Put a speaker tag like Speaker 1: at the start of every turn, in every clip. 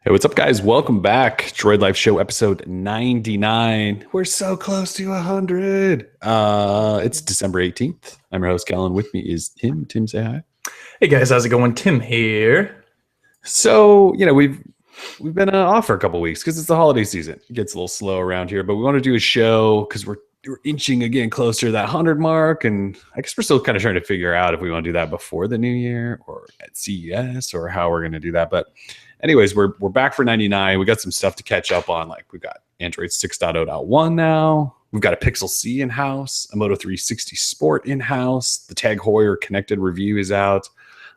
Speaker 1: Hey, what's up, guys? Welcome back. Droid Life Show episode 99. We're so close to 100. It's December 18th. I'm your host, Kellen. With me is Tim. Tim, say hi.
Speaker 2: Hey guys, how's it going? Tim here.
Speaker 1: So, we've been off for a couple weeks because it's the holiday season. It gets a little slow around here, but we want to do a show because we're inching again closer to that 100 mark. And I guess we're still kind of trying to figure out if we want to do that before the new year or at CES or how we're going to do that. But anyways, we're back for 99. We got some stuff to catch up on. Like, we got Android 6.0.1 now. We've got a Pixel C in-house, a Moto 360 Sport in-house. The TAG Heuer Connected review is out.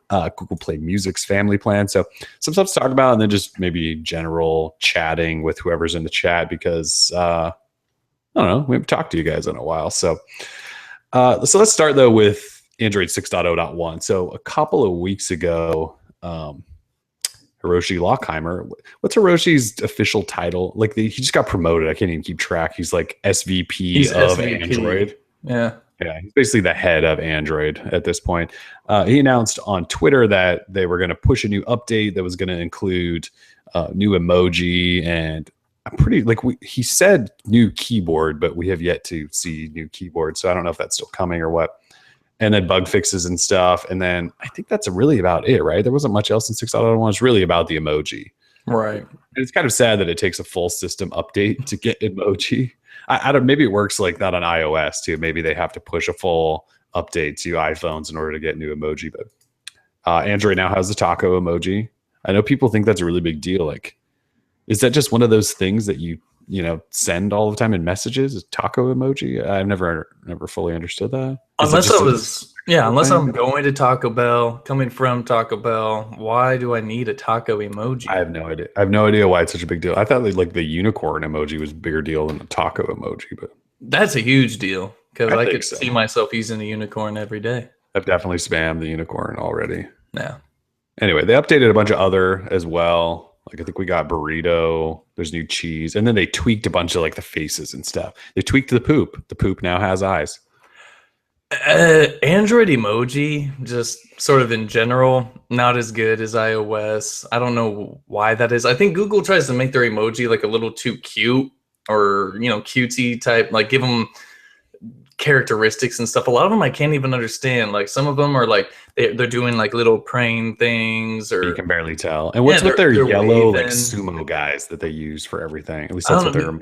Speaker 1: Google Play Music's family plan. So some stuff to talk about, and then just maybe general chatting with whoever's in the chat because I don't know, we haven't talked to you guys in a while. So let's start though with Android 6.0.1. So a couple of weeks ago, Hiroshi Lockheimer. What's Hiroshi's official title? Like, he just got promoted. I can't even keep track. He's like SVP of Android. Yeah, he's basically the head of Android at this point. He announced on Twitter that they were going to push a new update that was going to include new emoji, and he said new keyboard, but we have yet to see new keyboard. So I don't know if that's still coming or what. And then bug fixes and stuff. And then I think that's really about it, right? There wasn't much else in 6.0.1. It's really about the emoji.
Speaker 2: Right.
Speaker 1: And it's kind of sad that it takes a full system update to get emoji. I don't. Maybe it works like that on iOS too. Maybe they have to push a full update to iPhones in order to get new emoji. But Android now has the taco emoji. I know people think that's a really big deal. Like, is that just one of those things that you send all the time in messages? Is taco emoji? I've never fully understood that.
Speaker 2: Unless I'm going to Taco Bell, coming from Taco Bell, why do I need a taco emoji?
Speaker 1: I have no idea. I have no idea why it's such a big deal. I thought like the unicorn emoji was a bigger deal than the taco emoji, but
Speaker 2: that's a huge deal because I could see myself using a unicorn every day.
Speaker 1: I've definitely spammed the unicorn already.
Speaker 2: Yeah.
Speaker 1: Anyway, they updated a bunch of other as well. Like, I think we got burrito. There's new cheese, and then they tweaked a bunch of like the faces and stuff. They tweaked the poop. The poop now has eyes.
Speaker 2: Android emoji, just sort of in general, not as good as iOS. I don't know why that is. I think Google tries to make their emoji like a little too cute or, cutesy type, like give them characteristics and stuff. A lot of them I can't even understand. Like, some of them are like they're doing like little praying things, or
Speaker 1: you can barely tell. And what's with their yellow waving, like sumo guys that they use for everything? At least that's what they're.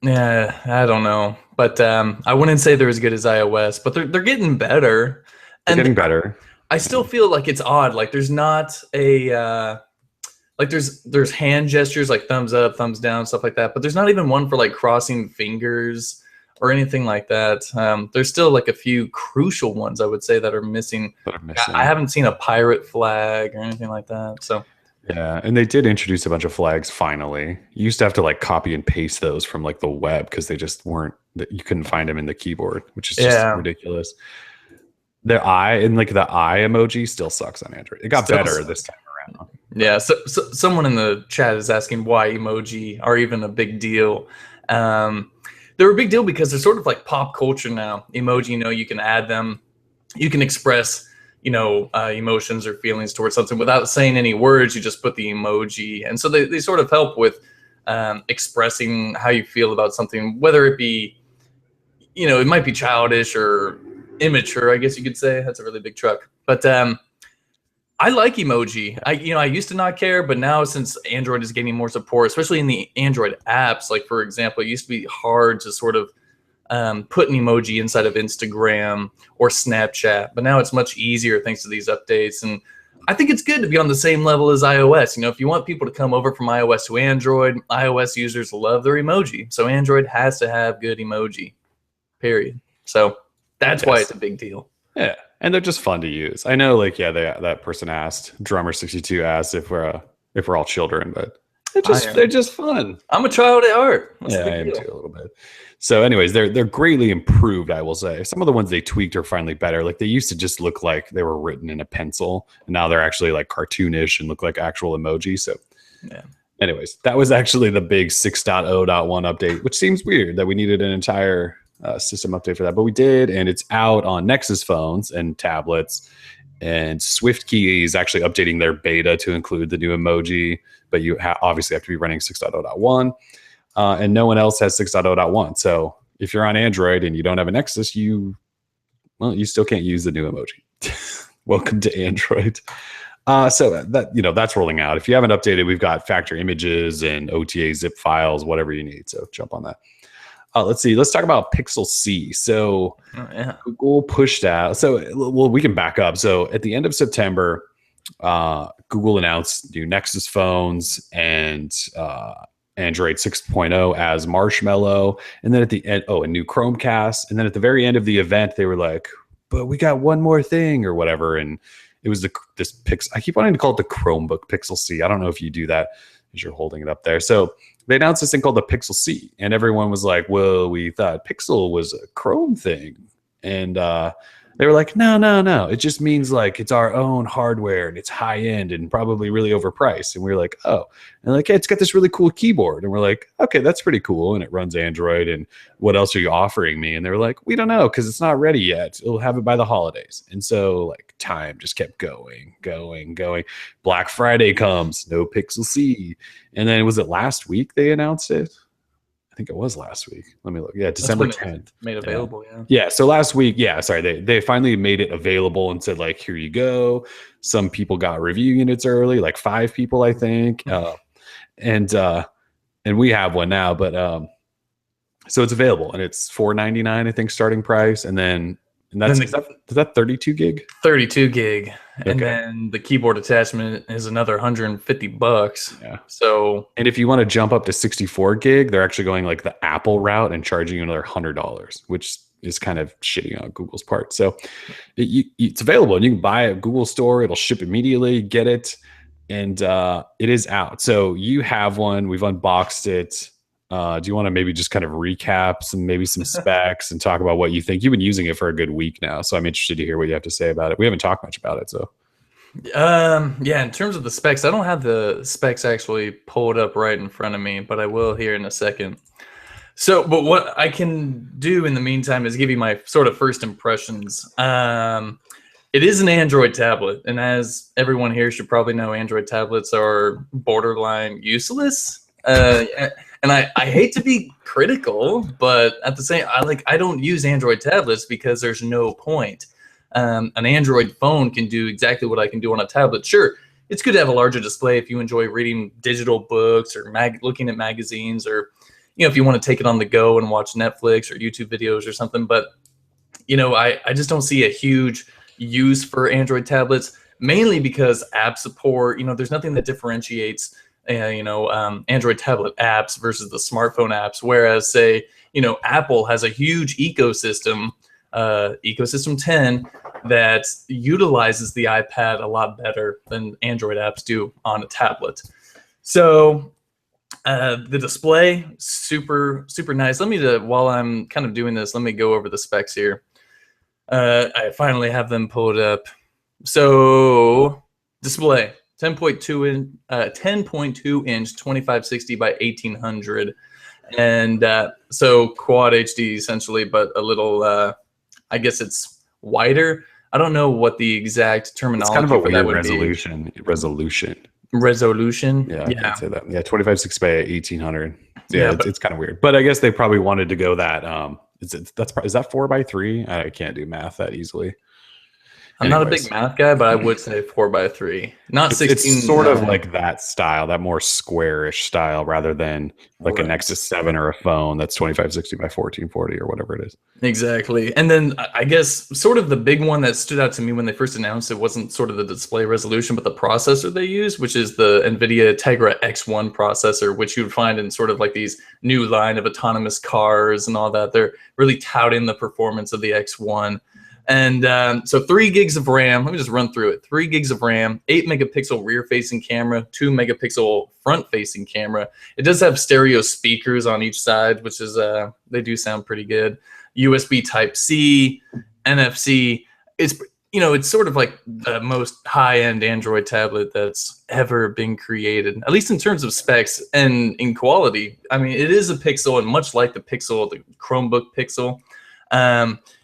Speaker 2: Yeah, I don't know, but I wouldn't say they're as good as iOS, but they're getting better. I still feel like it's odd. Like, there's not a there's hand gestures like thumbs up, thumbs down, stuff like that, but there's not even one for like crossing fingers or anything like that. There's still like a few crucial ones I would say that are missing. I haven't seen a pirate flag or anything like that. So.
Speaker 1: Yeah, and they did introduce a bunch of flags finally. You used to have to like copy and paste those from like the web because they just weren't, you couldn't find them in the keyboard, which is just ridiculous. The eye emoji still sucks on Android. It got better this time around.
Speaker 2: Yeah, so someone in the chat is asking why emoji are even a big deal. They're a big deal because they're sort of like pop culture now. Emoji, you can add them, you can express emotions or feelings towards something without saying any words. You just put the emoji, and so they sort of help with expressing how you feel about something, whether it be it might be childish or immature, I guess you could say. That's a really big truck, but I like emoji. I used to not care, but now since Android is getting more support, especially in the Android apps, like for example, it used to be hard to sort of put an emoji inside of Instagram or Snapchat, but now it's much easier thanks to these updates. And I think it's good to be on the same level as iOS. If you want people to come over from iOS to Android, iOS users love their emoji, so Android has to have good emoji, period. So that's why it's a big deal.
Speaker 1: Yeah, and they're just fun to use. I know, that person asked, Drummer62 asked if we're all children, but they're just fun.
Speaker 2: I'm a child at heart.
Speaker 1: I am too, a little bit. So anyways, they're greatly improved, I will say. Some of the ones they tweaked are finally better. Like, they used to just look like they were written in a pencil, and now they're actually like cartoonish and look like actual emoji. So anyways, that was actually the big 6.0.1 update, which seems weird that we needed an entire system update for that, but we did, and it's out on Nexus phones and tablets. And SwiftKey is actually updating their beta to include the new emoji, but you obviously have to be running 6.0.1. And no one else has 6.0.1. So if you're on Android and you don't have a Nexus, you still can't use the new emoji. Welcome to Android. So that's rolling out. If you haven't updated, we've got factory images and OTA zip files, whatever you need. So jump on that. Let's see. Let's talk about Pixel C. So Google pushed out. So we can back up. So at the end of September, Google announced new Nexus phones and Android 6.0 as Marshmallow, and then at the end, a new Chromecast, and then at the very end of the event, they were like, "But we got one more thing," or whatever, and it was this Pixel. I keep wanting to call it the Chromebook Pixel C. I don't know if you do that as you're holding it up there. So they announced this thing called the Pixel C, and everyone was like, "Well, we thought Pixel was a Chrome thing," and they were like, no. It just means like it's our own hardware and it's high end and probably really overpriced. And we were like, oh, and like, hey, it's got this really cool keyboard. And we're like, okay, that's pretty cool. And it runs Android. And what else are you offering me? And they were like, we don't know, because it's not ready yet. We'll have it by the holidays. And so like time just kept going. Black Friday comes, no Pixel C. And then was it last week they announced it? I think it was last week. Let me look. Yeah, December 10th.
Speaker 2: Made available,
Speaker 1: Yeah, so last week, sorry, they finally made it available and said, like, here you go. Some people got review units early, like 5 people, I think. And we have one now, but so it's available and it's $499, I think, starting price. And then is that 32 gig?
Speaker 2: 32 gig. Okay. And then the keyboard attachment is another $150.
Speaker 1: Yeah.
Speaker 2: So,
Speaker 1: and if you want to jump up to 64 gig, they're actually going like the Apple route and charging you another $100, which is kind of shitty on Google's part. So it's available and you can buy it at Google Store. It'll ship immediately, get it. And it is out. So you have one. We've unboxed it. Do you want to maybe just kind of recap some specs and talk about what you think? You've been using it for a good week now, so I'm interested to hear what you have to say about it. We haven't talked much about it, so.
Speaker 2: In terms of the specs, I don't have the specs actually pulled up right in front of me, but I will here in a second. So, but what I can do in the meantime is give you my sort of first impressions. It is an Android tablet, and as everyone here should probably know, Android tablets are borderline useless. And I hate to be critical, but at the same, I don't use Android tablets because there's no point. An Android phone can do exactly what I can do on a tablet. Sure, it's good to have a larger display if you enjoy reading digital books or looking at magazines, or if you want to take it on the go and watch Netflix or YouTube videos or something. But I just don't see a huge use for Android tablets, mainly because app support. There's nothing that differentiates Android tablet apps versus the smartphone apps. Whereas, say, Apple has a huge ecosystem 10 that utilizes the iPad a lot better than Android apps do on a tablet. So the display, super nice. While I'm kind of doing this, let me go over the specs here. I finally have them pulled up. So display. 10.2 inch 2560 by 1800, and so quad HD essentially, but a little I guess it's wider. I don't know what the exact terminology.
Speaker 1: It's kind of a weird resolution. Yeah, I can say that. Yeah, 2560 by 1800. Yeah, it's kind of weird, but I guess they probably wanted to go that. Is that 4:3? I can't do math that easily.
Speaker 2: I'm not a big math guy, but I would say 4:3, not 16.
Speaker 1: It's sort of like that style, that more squarish style, rather than like a Nexus 7 or a phone that's 2560 by 1440 or whatever it is.
Speaker 2: Exactly. And then I guess sort of the big one that stood out to me when they first announced it wasn't sort of the display resolution, but the processor they use, which is the NVIDIA Tegra X1 processor, which you would find in sort of like these new line of autonomous cars and all that. They're really touting the performance of the X1. And so 3 gigs of RAM. Let me just run through it. 3 gigs of RAM, 8 megapixel rear-facing camera, 2 megapixel front-facing camera. It does have stereo speakers on each side, which is they do sound pretty good. USB Type-C, NFC. It's it's sort of like the most high-end Android tablet that's ever been created, at least in terms of specs and in quality. I mean, it is a Pixel, and much like the Pixel, the Chromebook Pixel.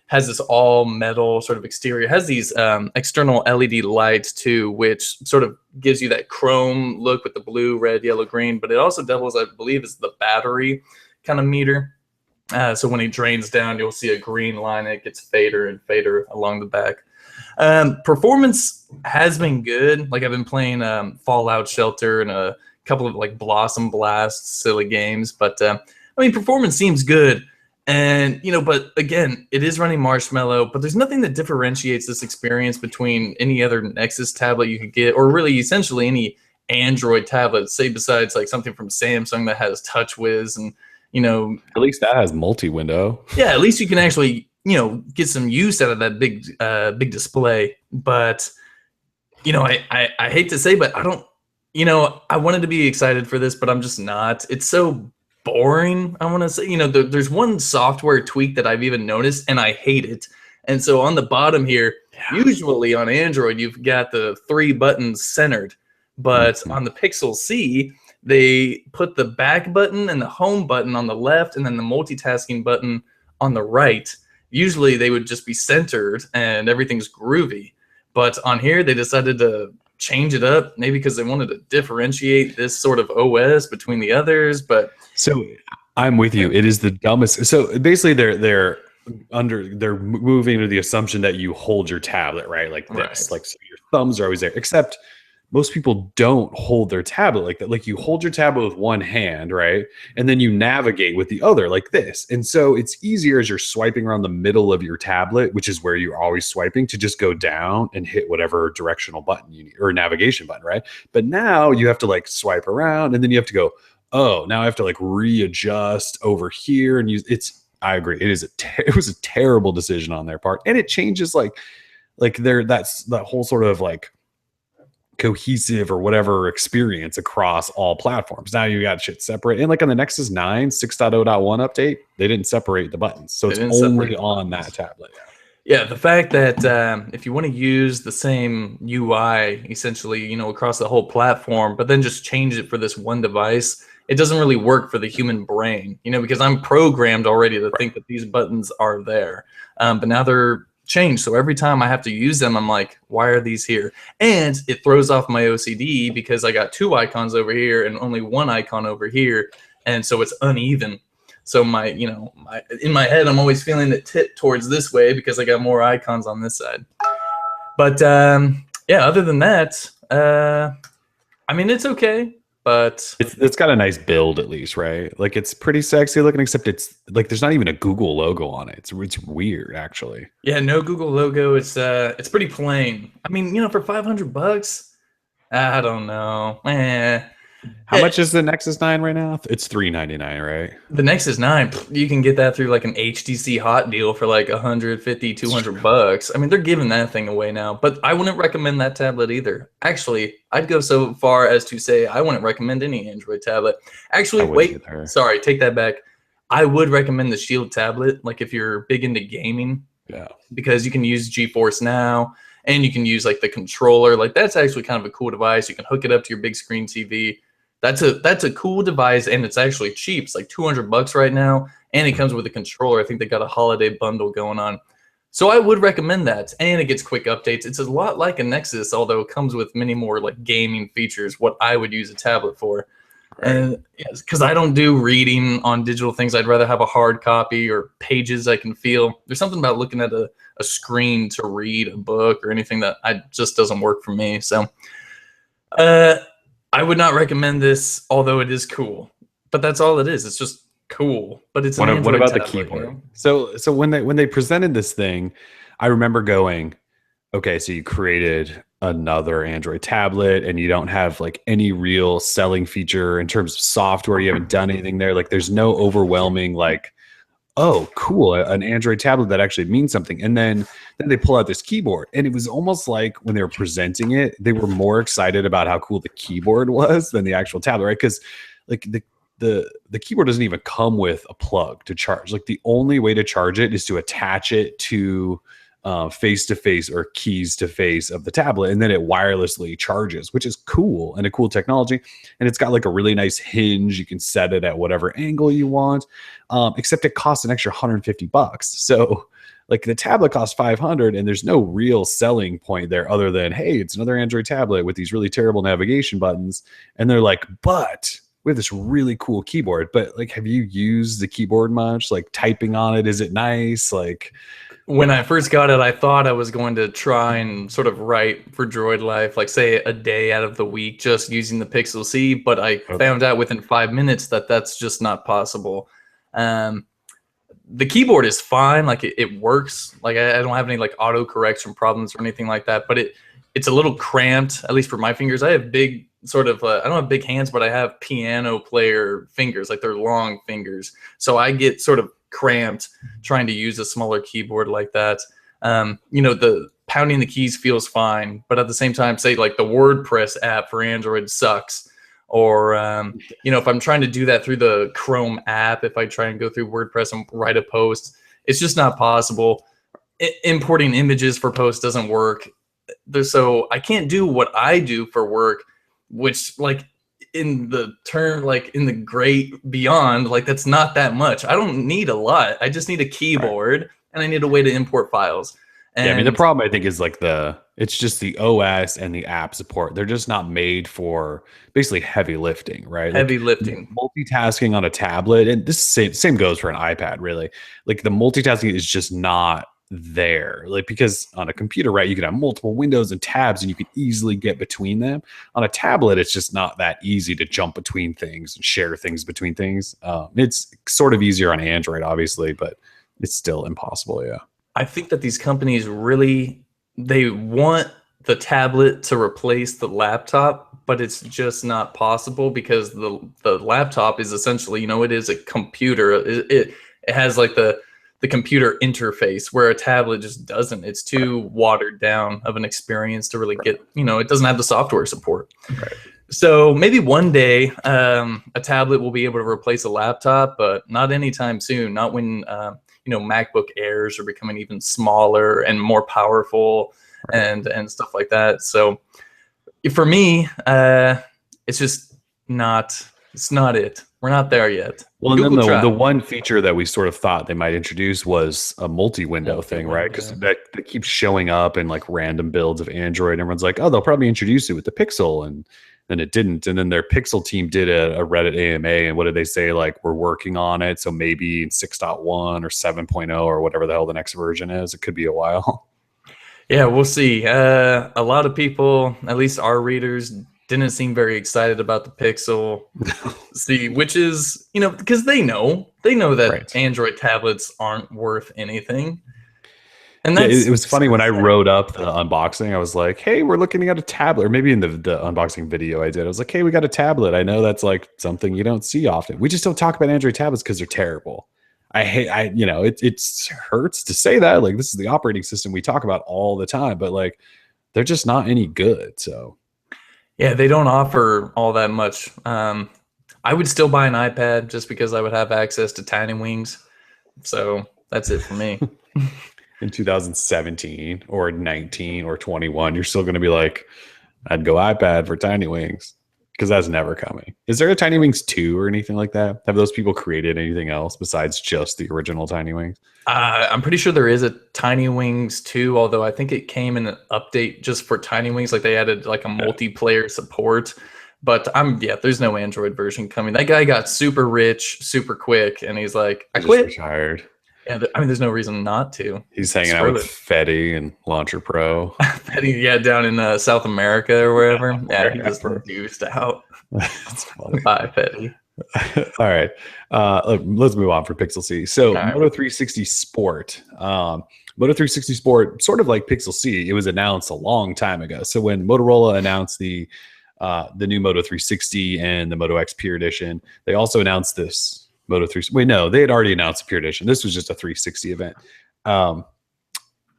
Speaker 2: has this all metal sort of exterior. It has these external LED lights too, which sort of gives you that chrome look with the blue, red, yellow, green. But it also doubles, I believe, as the battery kind of meter. So when it drains down, you'll see a green line. It gets fader and fader along the back. Performance has been good. Like I've been playing Fallout Shelter and a couple of like Blossom Blast silly games, but I mean, performance seems good. And, you know, but again, it is running Marshmallow, but there's nothing that differentiates this experience between any other Nexus tablet you could get, or really essentially any Android tablet, say besides like something from Samsung that has TouchWiz and, you know.
Speaker 1: At least that has multi-window.
Speaker 2: Yeah, at least you can actually, you know, get some use out of that big display. But, you know, I hate to say, but I don't, you know, I wanted to be excited for this, but I'm just not. It's so boring, I want to say. You know, there's one software tweak that I've even noticed, and I hate it. And so on the bottom here, usually on Android, you've got the 3 buttons centered, but on the Pixel C, they put the back button and the home button on the left, and then the multitasking button on the right. Usually they would just be centered and everything's groovy, but on here they decided to change it up, maybe because they wanted to differentiate this sort of OS between the others. But
Speaker 1: so I'm with you. It is the dumbest. So basically they're moving to the assumption that you hold your tablet, right? Like this, like so your thumbs are always there, except most people don't hold their tablet like that. Like you hold your tablet with one hand, right? And then you navigate with the other like this. And so it's easier as you're swiping around the middle of your tablet, which is where you're always swiping, to just go down and hit whatever directional button you need, or navigation button, right? But now you have to like swipe around, and then you have to go, oh, now I have to like readjust over here and use I agree. It was a terrible decision on their part. And it changes like that's that whole sort of like cohesive or whatever experience across all platforms. Now you got shit separate. And like on the Nexus 9 6.0.1 update, they didn't separate the buttons. So it's only on that tablet.
Speaker 2: Yeah, the fact that if you want to use the same UI essentially, you know, across the whole platform, but then just change it for this one device, it doesn't really work for the human brain, you know, because I'm programmed already to think that these buttons are there. But now they're changed. So every time I have to use them, I'm like, why are these here? And it throws off my OCD because I got 2 icons over here and only 1 icon over here. And so it's uneven. So in my head, I'm always feeling it tip towards this way because I got more icons on this side. But yeah, other than that, I mean, it's okay. But
Speaker 1: it's got a nice build at least, right? Like it's pretty sexy looking, except it's like there's not even a Google logo on it. It's weird actually.
Speaker 2: Yeah, no Google logo. It's pretty plain. I mean, you know, for $500, I don't know.
Speaker 1: How much is the Nexus 9 right now? It's $399, right?
Speaker 2: The Nexus 9, you can get that through like an HTC hot deal for like $150, $200. I mean, they're giving that thing away now, but I wouldn't recommend that tablet either. Actually, I'd go so far as to say I wouldn't recommend any Android tablet. Actually, wait, sorry, take that back. I would recommend the Shield tablet, like if you're big into gaming.
Speaker 1: Yeah. Because
Speaker 2: you can use GeForce Now, and you can use like the controller. Like that's actually kind of a cool device. You can hook it up to your big screen TV. That's a cool device, and it's actually cheap. It's like $200 right now, and it comes with a controller. I think they got a holiday bundle going on. So I would recommend that, and it gets quick updates. It's a lot like a Nexus, although it comes with many more like gaming features, what I would use a tablet for. Right. And yes, because I don't do reading on digital things. I'd rather have a hard copy or pages I can feel. There's something about looking at a screen to read a book or anything that just doesn't work for me. So I would not recommend this, although it is cool. But that's all it is. It's just cool. But it's
Speaker 1: what about the keyboard? You know? So when they presented this thing, I remember going, okay, so you created another Android tablet and you don't have like any real selling feature in terms of software. You haven't done anything there. Like there's no overwhelming like, oh, cool, an Android tablet that actually means something. And then they pull out this keyboard, and it was almost like when they were presenting it, they were more excited about how cool the keyboard was than the actual tablet, right? Because like the keyboard doesn't even come with a plug to charge. Like the only way to charge it is to attach it to face to face or keys to face of the tablet, and then it wirelessly charges, which is cool and a cool technology. And it's got like a really nice hinge. You can set it at whatever angle you want, except it costs an extra $150. So like the tablet costs 500, and there's no real selling point there other than, hey, it's another Android tablet with these really terrible navigation buttons. And they're like, but we have this really cool keyboard. But like, have you used the keyboard much? Like typing on it, is it nice? Like,
Speaker 2: When I first got it, I thought I was going to try and sort of write for Droid Life, like say a day out of the week, just using the Pixel C. But I found out within 5 minutes that that's just not possible. The keyboard is fine, like it works. Like I don't have any like auto correction problems or anything like that. But it's a little cramped, at least for my fingers. I have big sort of I don't have big hands, but I have piano player fingers, like they're long fingers. So I get sort of cramped trying to use a smaller keyboard like that. The pounding the keys feels fine, but at the same time, say like the WordPress app for Android sucks. Or if I'm trying to do that through the Chrome app, if I try and go through WordPress and write a post, it's just not possible. Importing images for posts doesn't work. So I can't do what I do for work, which like in the term, like in the great beyond, like that's not that much. I don't need a lot. I just need a keyboard and I need a way to import files. And
Speaker 1: yeah, I mean, the problem I think is like it's just the OS and the app support. They're just not made for basically heavy lifting, right?
Speaker 2: Heavy lifting.
Speaker 1: Multitasking on a tablet, and this same goes for an iPad, really. Like the multitasking is just not there. Like because on a computer, right, you can have multiple windows and tabs and you can easily get between them. On a tablet, it's just not that easy to jump between things and share things between things. It's sort of easier on Android, obviously, but it's still impossible, yeah.
Speaker 2: I think that these companies really, they want the tablet to replace the laptop, but it's just not possible because the laptop is essentially, it is a computer. It has like the computer interface where a tablet just doesn't. It's too watered down of an experience to really get, it doesn't have the software support.
Speaker 1: Right.
Speaker 2: So maybe one day a tablet will be able to replace a laptop, but not anytime soon. Not when MacBook Airs are becoming even smaller and more powerful, and stuff like that. So for me, it's just not. It's not it. We're not there yet.
Speaker 1: Well, and then the one feature that we sort of thought they might introduce was a multi-window thing, right? Because that keeps showing up in like random builds of Android. And everyone's like, oh, they'll probably introduce it with the Pixel, and then it didn't. And then their Pixel team did a Reddit AMA, and what did they say? Like, we're working on it, so maybe in 6.1 or 7.0 or whatever the hell the next version is. It could be a while.
Speaker 2: Yeah, we'll see. A lot of people, at least our readers, didn't seem very excited about the Pixel. See, which is, because they know that Android tablets aren't worth anything. And that's,
Speaker 1: it was funny when I wrote up the unboxing. I was like, hey, we're looking at a tablet. Or maybe in the unboxing video I did, I was like, hey, we got a tablet. I know that's like something you don't see often. We just don't talk about Android tablets because they're terrible. It hurts to say that. Like, this is the operating system we talk about all the time, but like, they're just not any good. So
Speaker 2: yeah, they don't offer all that much. I would still buy an iPad just because I would have access to Tiny Wings. So that's it for me.
Speaker 1: In 2017 or 19 or 21, you're still going to be like, I'd go iPad for Tiny Wings, because that's never coming. Is there a Tiny Wings 2 or anything like that? Have those people created anything else besides just the original Tiny Wings?
Speaker 2: I'm pretty sure there is a Tiny Wings 2, although I think it came in an update just for Tiny Wings. Like they added like a multiplayer support. But there's no Android version coming. That guy got super rich, super quick, and he's like, I quit.
Speaker 1: Retired.
Speaker 2: Yeah, I mean, there's no reason not to.
Speaker 1: He's hanging out with Fetty and Launcher Pro.
Speaker 2: Fetty, down in South America or wherever. Yeah, he just reduced out.
Speaker 1: That's funny.
Speaker 2: Bye, Fetty.
Speaker 1: All right. Let's move on for Pixel C. So Moto 360 Sport. Moto 360 Sport, sort of like Pixel C, it was announced a long time ago. So when Motorola announced the new Moto 360 and the Moto X Pure Edition, they also announced this Moto 360. Wait, no, they had already announced the Pure Edition. This was just a 360 event.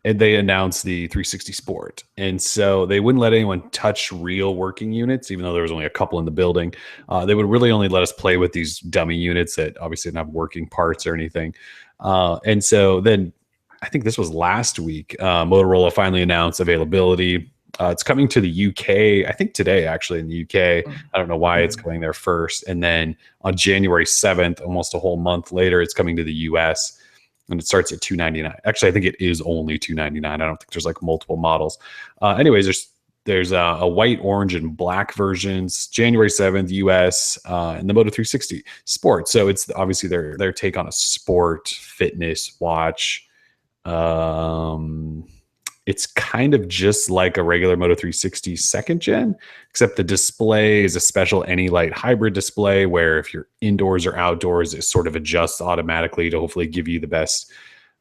Speaker 1: And they announced the 360 Sport. And so they wouldn't let anyone touch real working units, even though there was only a couple in the building. They would really only let us play with these dummy units that obviously didn't have working parts or anything. And so then I think this was last week. Motorola finally announced availability. It's coming to the UK, I think today, actually, in the UK. I don't know why it's going there first. And then on January 7th, almost a whole month later, it's coming to the US, and it starts at $299. Actually, I think it is only $299. I don't think there's like multiple models. Anyways, there's a white, orange, and black versions. January 7th, US, and the Moto 360 Sport. So it's obviously their take on a sport fitness watch. It's kind of just like a regular Moto 360 second gen, except the display is a special AnyLight hybrid display where if you're indoors or outdoors, it sort of adjusts automatically to hopefully give you the best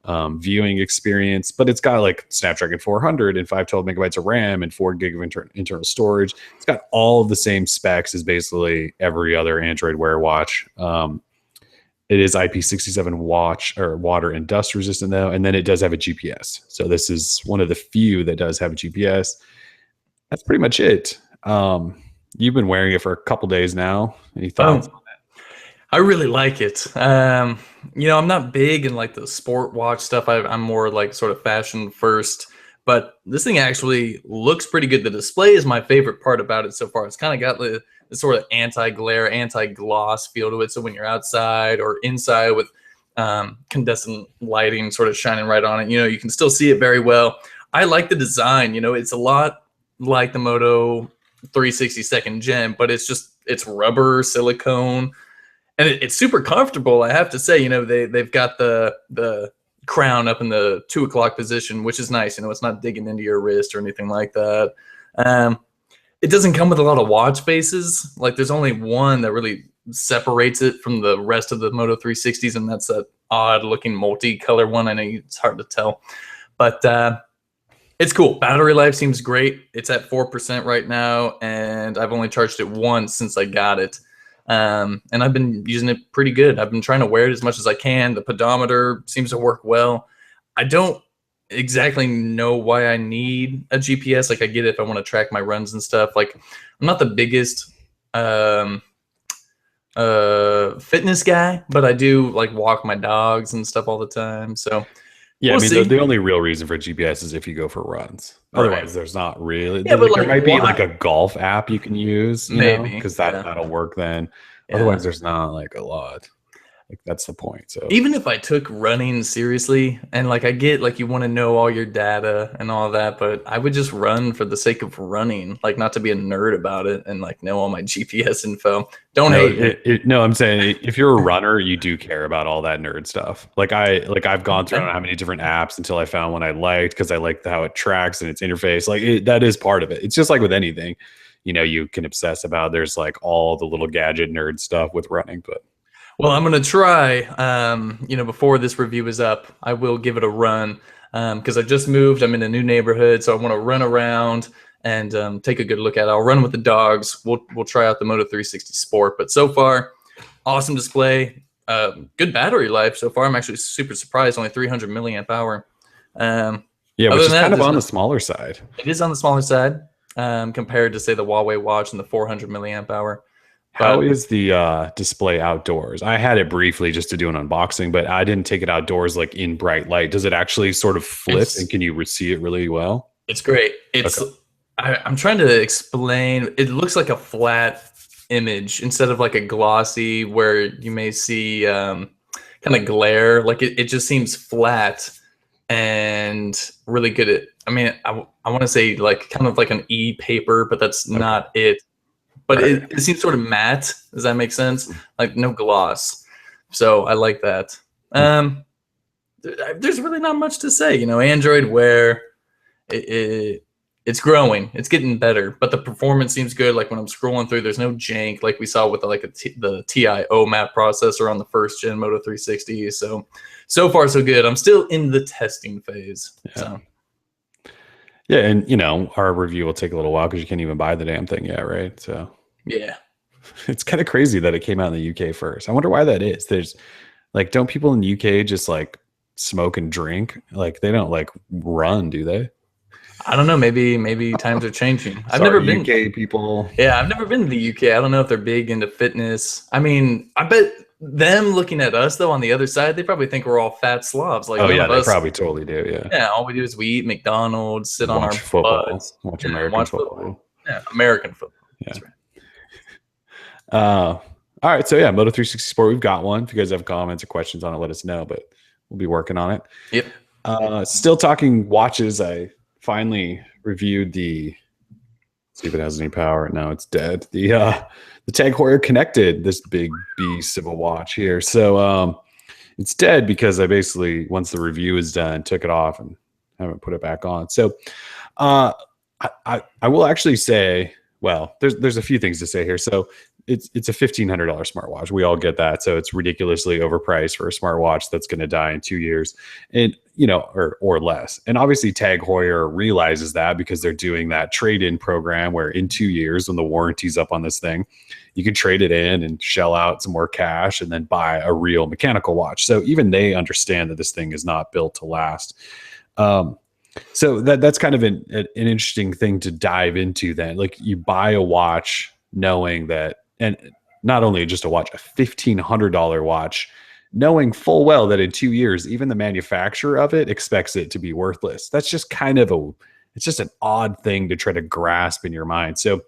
Speaker 1: viewing experience. But it's got like Snapdragon 400 and 512 megabytes of RAM and 4 gig of internal storage. It's got all of the same specs as basically every other Android Wear watch. It is IP67 water and dust resistant though, and then it does have a GPS. So this is one of the few that does have a GPS. That's pretty much it. You've been wearing it for a couple days now. Any thoughts?
Speaker 2: I really like it. I'm not big in like the sport watch stuff. I'm more like sort of fashion first, but this thing actually looks pretty good. The display is my favorite part about it so far. It's kind of got the sort of anti-glare, anti-gloss feel to it. So when you're outside or inside with condensing lighting sort of shining right on it, you can still see it very well. I like the design. It's a lot like the Moto 360 second gen, but it's rubber, silicone, and it's super comfortable. I have to say, they've got the crown up in the 2 o'clock position, which is nice. It's not digging into your wrist or anything like that. It doesn't come with a lot of watch faces. Like there's only one that really separates it from the rest of the Moto 360s, and that's that odd looking multi-color one. I know it's hard to tell, but it's cool. Battery life seems great. It's at 4% right now, and I've only charged it once since I got it. And I've been using it pretty good. I've been trying to wear it as much as I can. The pedometer seems to work well. I don't exactly know why I need a GPS. Like I get it if I want to track my runs and stuff. Like I'm not the biggest fitness guy, but I do like walk my dogs and stuff all the time. So
Speaker 1: yeah, we'll the only real reason for GPS is if you go for runs. Otherwise, there's not really.
Speaker 2: Yeah,
Speaker 1: there might be like a golf app you can use,
Speaker 2: maybe,
Speaker 1: because that'll work then.
Speaker 2: Yeah.
Speaker 1: Otherwise, there's not like a lot. Like that's the point. So
Speaker 2: even if I took running seriously, and like I get like you want to know all your data and all that, but I would just run for the sake of running, like not to be a nerd about it and like know all my GPS info. Don't hate it.
Speaker 1: No, I'm saying if you're a runner, you do care about all that nerd stuff. I've gone through I don't know how many different apps until I found one I liked because I liked how it tracks and its interface. Like that is part of it. It's just like with anything, you can obsess about. There's like all the little gadget nerd stuff with running, but.
Speaker 2: Well, I'm going to try, before this review is up, I will give it a run because I just moved. I'm in a new neighborhood, so I want to run around and take a good look at it. I'll run with the dogs. We'll try out the Moto 360 Sport. But so far, awesome display, good battery life so far. I'm actually super surprised, only 300 milliamp hour.
Speaker 1: Yeah, which is kind of on the smaller side.
Speaker 2: It is on the smaller side compared to, say, the Huawei watch and the 400 milliamp hour.
Speaker 1: How is the display outdoors? I had it briefly just to do an unboxing, but I didn't take it outdoors like in bright light. Does it actually sort of flip and can you see it really well?
Speaker 2: It's great. I'm trying to explain. It looks like a flat image instead of like a glossy where you may see kind of glare. Like it just seems flat and really good at, I want to say like kind of like an e-paper, but that's not it. But it seems sort of matte. Does that make sense? Like no gloss. So I like that. There's really not much to say. Android Wear, it's growing. It's getting better. But the performance seems good. Like when I'm scrolling through, there's no jank like we saw with the TIO map processor on the first gen Moto 360. So far so good. I'm still in the testing phase.
Speaker 1: Yeah.
Speaker 2: So.
Speaker 1: Yeah, and our review will take a little while because you can't even buy the damn thing yet, right? So
Speaker 2: yeah,
Speaker 1: it's kind of crazy that it came out in the UK first. I wonder why that is. There's like, don't people in the UK just like smoke and drink? Like they don't like run, do they?
Speaker 2: I don't know. Maybe times are changing. I've
Speaker 1: Sorry,
Speaker 2: never been
Speaker 1: UK people.
Speaker 2: Yeah, I've never been to the UK. I don't know if they're big into fitness. I bet them looking at us though on the other side, they probably think we're all fat slobs. Like
Speaker 1: Oh
Speaker 2: none
Speaker 1: yeah,
Speaker 2: of
Speaker 1: they
Speaker 2: us.
Speaker 1: probably totally do. Yeah.
Speaker 2: Yeah, all we do is we eat McDonald's, sit on
Speaker 1: Watch
Speaker 2: our
Speaker 1: football.
Speaker 2: butts,
Speaker 1: Watch
Speaker 2: yeah,
Speaker 1: American
Speaker 2: watch
Speaker 1: football.
Speaker 2: football. Yeah, American football.
Speaker 1: Yeah.
Speaker 2: That's right.
Speaker 1: All right. So yeah, Moto 360 Sport, we've got one. If you guys have comments or questions on it, let us know. But we'll be working on it.
Speaker 2: Yep.
Speaker 1: Still talking watches. I finally reviewed the. See if it has any power. No, it's dead. The TAG Heuer Connected, this big beast of a watch here. So it's dead because I basically, once the review is done, took it off and haven't put it back on. So I will actually say, well, there's a few things to say here. So it's a $1,500 smartwatch. We all get that. So it's ridiculously overpriced for a smartwatch that's going to die in 2 years, and or less. And obviously, TAG Heuer realizes that because they're doing that trade-in program where in 2 years, when the warranty's up on this thing, you can trade it in and shell out some more cash and then buy a real mechanical watch. So even they understand that this thing is not built to last. So that's kind of an interesting thing to dive into then. Like you buy a watch knowing that, and not only just a watch, a $1,500 watch, knowing full well that in 2 years, even the manufacturer of it expects it to be worthless. That's just kind of it's just an odd thing to try to grasp in your mind. So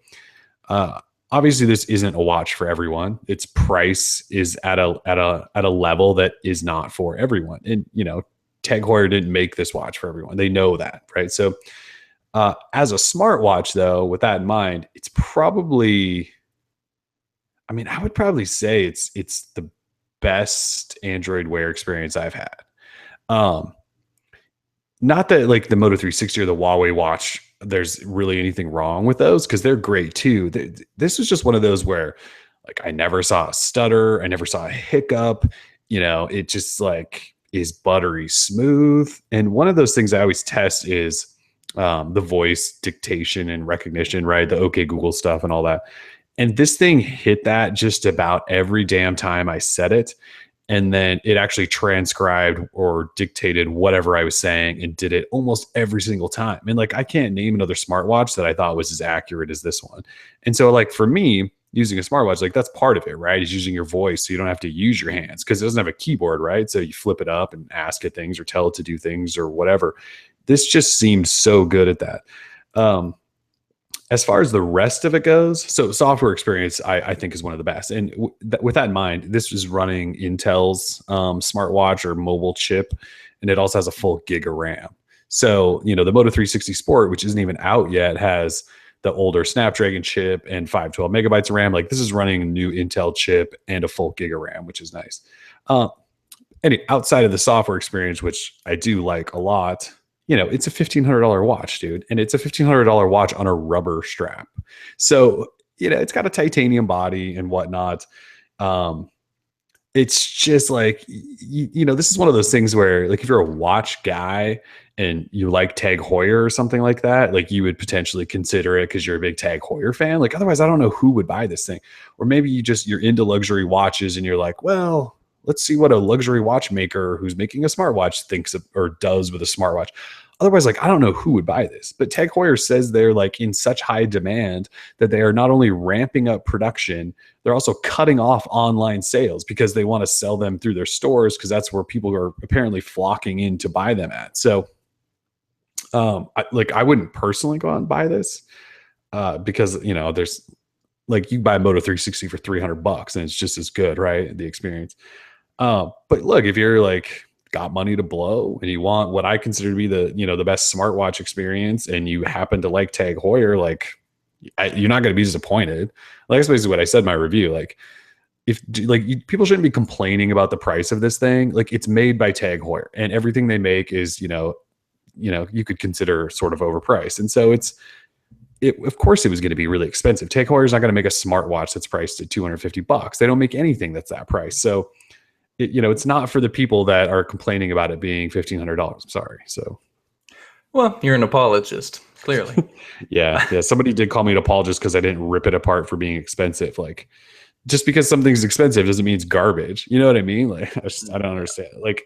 Speaker 1: obviously this isn't a watch for everyone. Its price is at a level that is not for everyone. And, TAG Heuer didn't make this watch for everyone. They know that, right? So as a smartwatch, though, with that in mind, it's probably, I would probably say it's the best Android Wear experience I've had. Not that like the Moto 360 or the Huawei watch, there's really anything wrong with those because they're great too. This was just one of those where like I never saw a stutter, I never saw a hiccup. It just like is buttery smooth. And one of those things I always test is the voice dictation and recognition, right? The OK Google stuff and all that. And this thing hit that just about every damn time I said it. And then it actually transcribed or dictated whatever I was saying and did it almost every single time. And like, I can't name another smartwatch that I thought was as accurate as this one. And so like for me, using a smartwatch, like that's part of it, right? Is using your voice so you don't have to use your hands because it doesn't have a keyboard, right? So you flip it up and ask it things or tell it to do things or whatever. This just seemed so good at that. As far as the rest of it goes, so software experience, I think is one of the best. And with that in mind, this is running Intel's smartwatch or mobile chip, and it also has a full gig of RAM. So, the Moto 360 Sport, which isn't even out yet, has the older Snapdragon chip and 512 megabytes of RAM. Like this is running a new Intel chip and a full gig of RAM, which is nice. Anyway, outside of the software experience, which I do like a lot, it's a $1,500 watch, dude. And it's a $1,500 watch on a rubber strap. So, it's got a titanium body and whatnot. It's just like, this is one of those things where like, if you're a watch guy and you like TAG Heuer or something like that, like you would potentially consider it because you're a big TAG Heuer fan. Like, otherwise I don't know who would buy this thing. Or maybe you're into luxury watches and you're like, well, let's see what a luxury watchmaker who's making a smartwatch thinks of or does with a smartwatch. Otherwise, like, I don't know who would buy this. But TAG Heuer says they're like in such high demand that they are not only ramping up production, they're also cutting off online sales because they want to sell them through their stores because that's where people are apparently flocking in to buy them at. So I wouldn't personally go out and buy this because, there's like you buy a Moto 360 for $300 and it's just as good, right? The experience. But look, if you're like got money to blow and you want what I consider to be the best smartwatch experience and you happen to like TAG Heuer, like you're not going to be disappointed. Like that's basically what I said in my review. Like people shouldn't be complaining about the price of this thing. Like it's made by TAG Heuer and everything they make is, you could consider sort of overpriced. And so of course it was going to be really expensive. TAG Heuer is not going to make a smartwatch that's priced at $250. They don't make anything that's that price. So it's not for the people that are complaining about it being $1,500. I'm sorry. So,
Speaker 2: well, you're an apologist, clearly.
Speaker 1: yeah. Somebody did call me an apologist because I didn't rip it apart for being expensive. Like, just because something's expensive doesn't mean it's garbage. You know what I mean? Like, I don't understand. Like,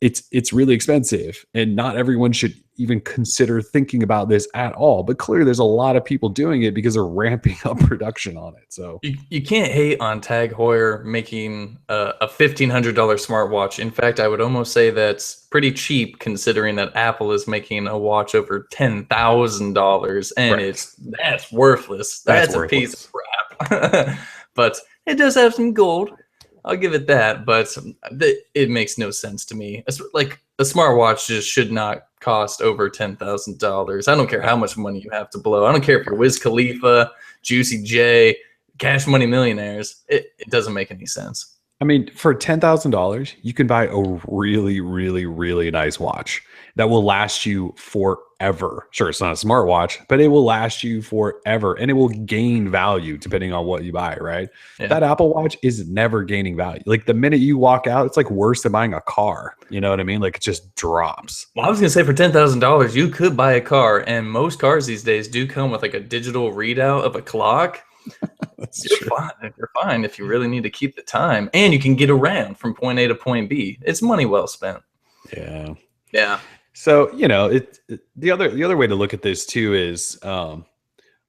Speaker 1: it's really expensive, and not everyone should. even consider thinking about this at all. But clearly, there's a lot of people doing it because they're ramping up production on it. So
Speaker 2: you can't hate on TAG Heuer making a $1,500 smartwatch. In fact, I would almost say that's pretty cheap considering that Apple is making a watch over $10,000, and that's worthless. That's a piece of crap. But it does have some gold. I'll give it that, but it makes no sense to me. It's like a smartwatch just should not cost over $10,000. I don't care how much money you have to blow. I don't care if you're Wiz Khalifa, Juicy J, Cash Money Millionaires. It doesn't make any sense.
Speaker 1: I mean, for $10,000, you can buy a really, really, really nice watch that will last you forever. Sure, it's not a smartwatch, but it will last you forever, and it will gain value depending on what you buy, right? Yeah. That Apple Watch is never gaining value. Like the minute you walk out, it's like worse than buying a car. You know what I mean? Like it just drops.
Speaker 2: Well, I was going to say for $10,000, you could buy a car, and most cars these days do come with like a digital readout of a clock. You're fine if you really need to keep the time, and you can get around from point A to point B. It's money well spent. Yeah.
Speaker 1: So the other way to look at this too is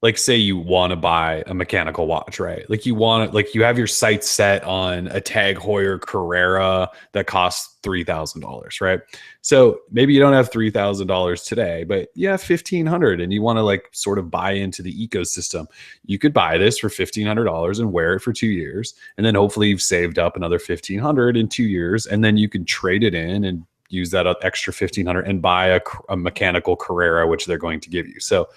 Speaker 1: like say you want to buy a mechanical watch, right? Like you have your sights set on a TAG Heuer Carrera that costs $3,000, right? So maybe you don't have $3,000 today, but you have $1,500 and you want to like sort of buy into the ecosystem. You could buy this for $1,500 and wear it for 2 years. And then hopefully you've saved up another $1,500 in 2 years. And then you can trade it in and use that extra $1,500 and buy a mechanical Carrera, which they're going to give you. So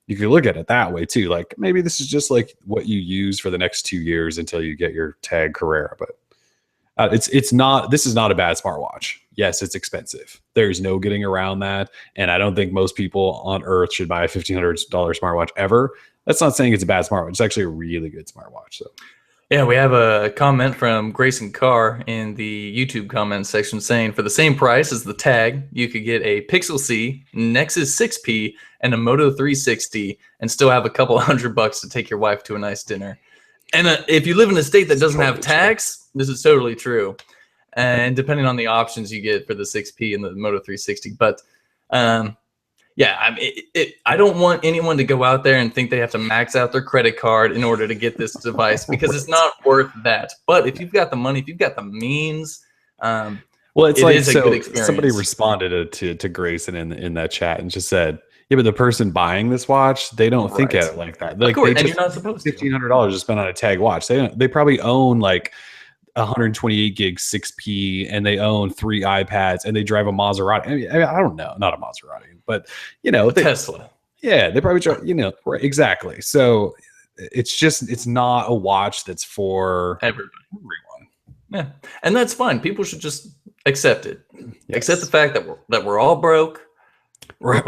Speaker 1: you can look at it that way too. Like maybe this is just like what you use for the next 2 years until you get your TAG Carrera. But this is not a bad smartwatch. Yes, it's expensive. There's no getting around that. And I don't think most people on earth should buy a $1,500 smartwatch ever. That's not saying it's a bad smartwatch. It's actually a really good smartwatch. So.
Speaker 2: Yeah, we have a comment from Grayson Carr in the YouTube comment section saying, for the same price as the TAG, you could get a Pixel C, Nexus 6P, and a Moto 360 and still have a couple $100 to take your wife to a nice dinner. And if you live in a state that doesn't have tax, this is totally true. And depending on the options you get for the 6P and the Moto 360. But yeah, I mean, I don't want anyone to go out there and think they have to max out their credit card in order to get this device because it's not worth that. But if you've got the money, if you've got the means,
Speaker 1: well, it's like a good experience. Somebody responded to Grayson in that chat and just said, "Yeah, but the person buying this watch, they don't think at it like that. Like,
Speaker 2: of course, and you're not supposed to.
Speaker 1: $1,500 to spend on a TAG watch. They probably own like 128 gig 6P, and they own 3 iPads, and they drive a Maserati. I mean, I don't know, not a Maserati, but
Speaker 2: Tesla.
Speaker 1: Yeah, they probably drive. Right, exactly. So it's not a watch that's for
Speaker 2: everyone. Yeah, and that's fine. People should just accept it. Yes. Accept the fact that we're all broke. We're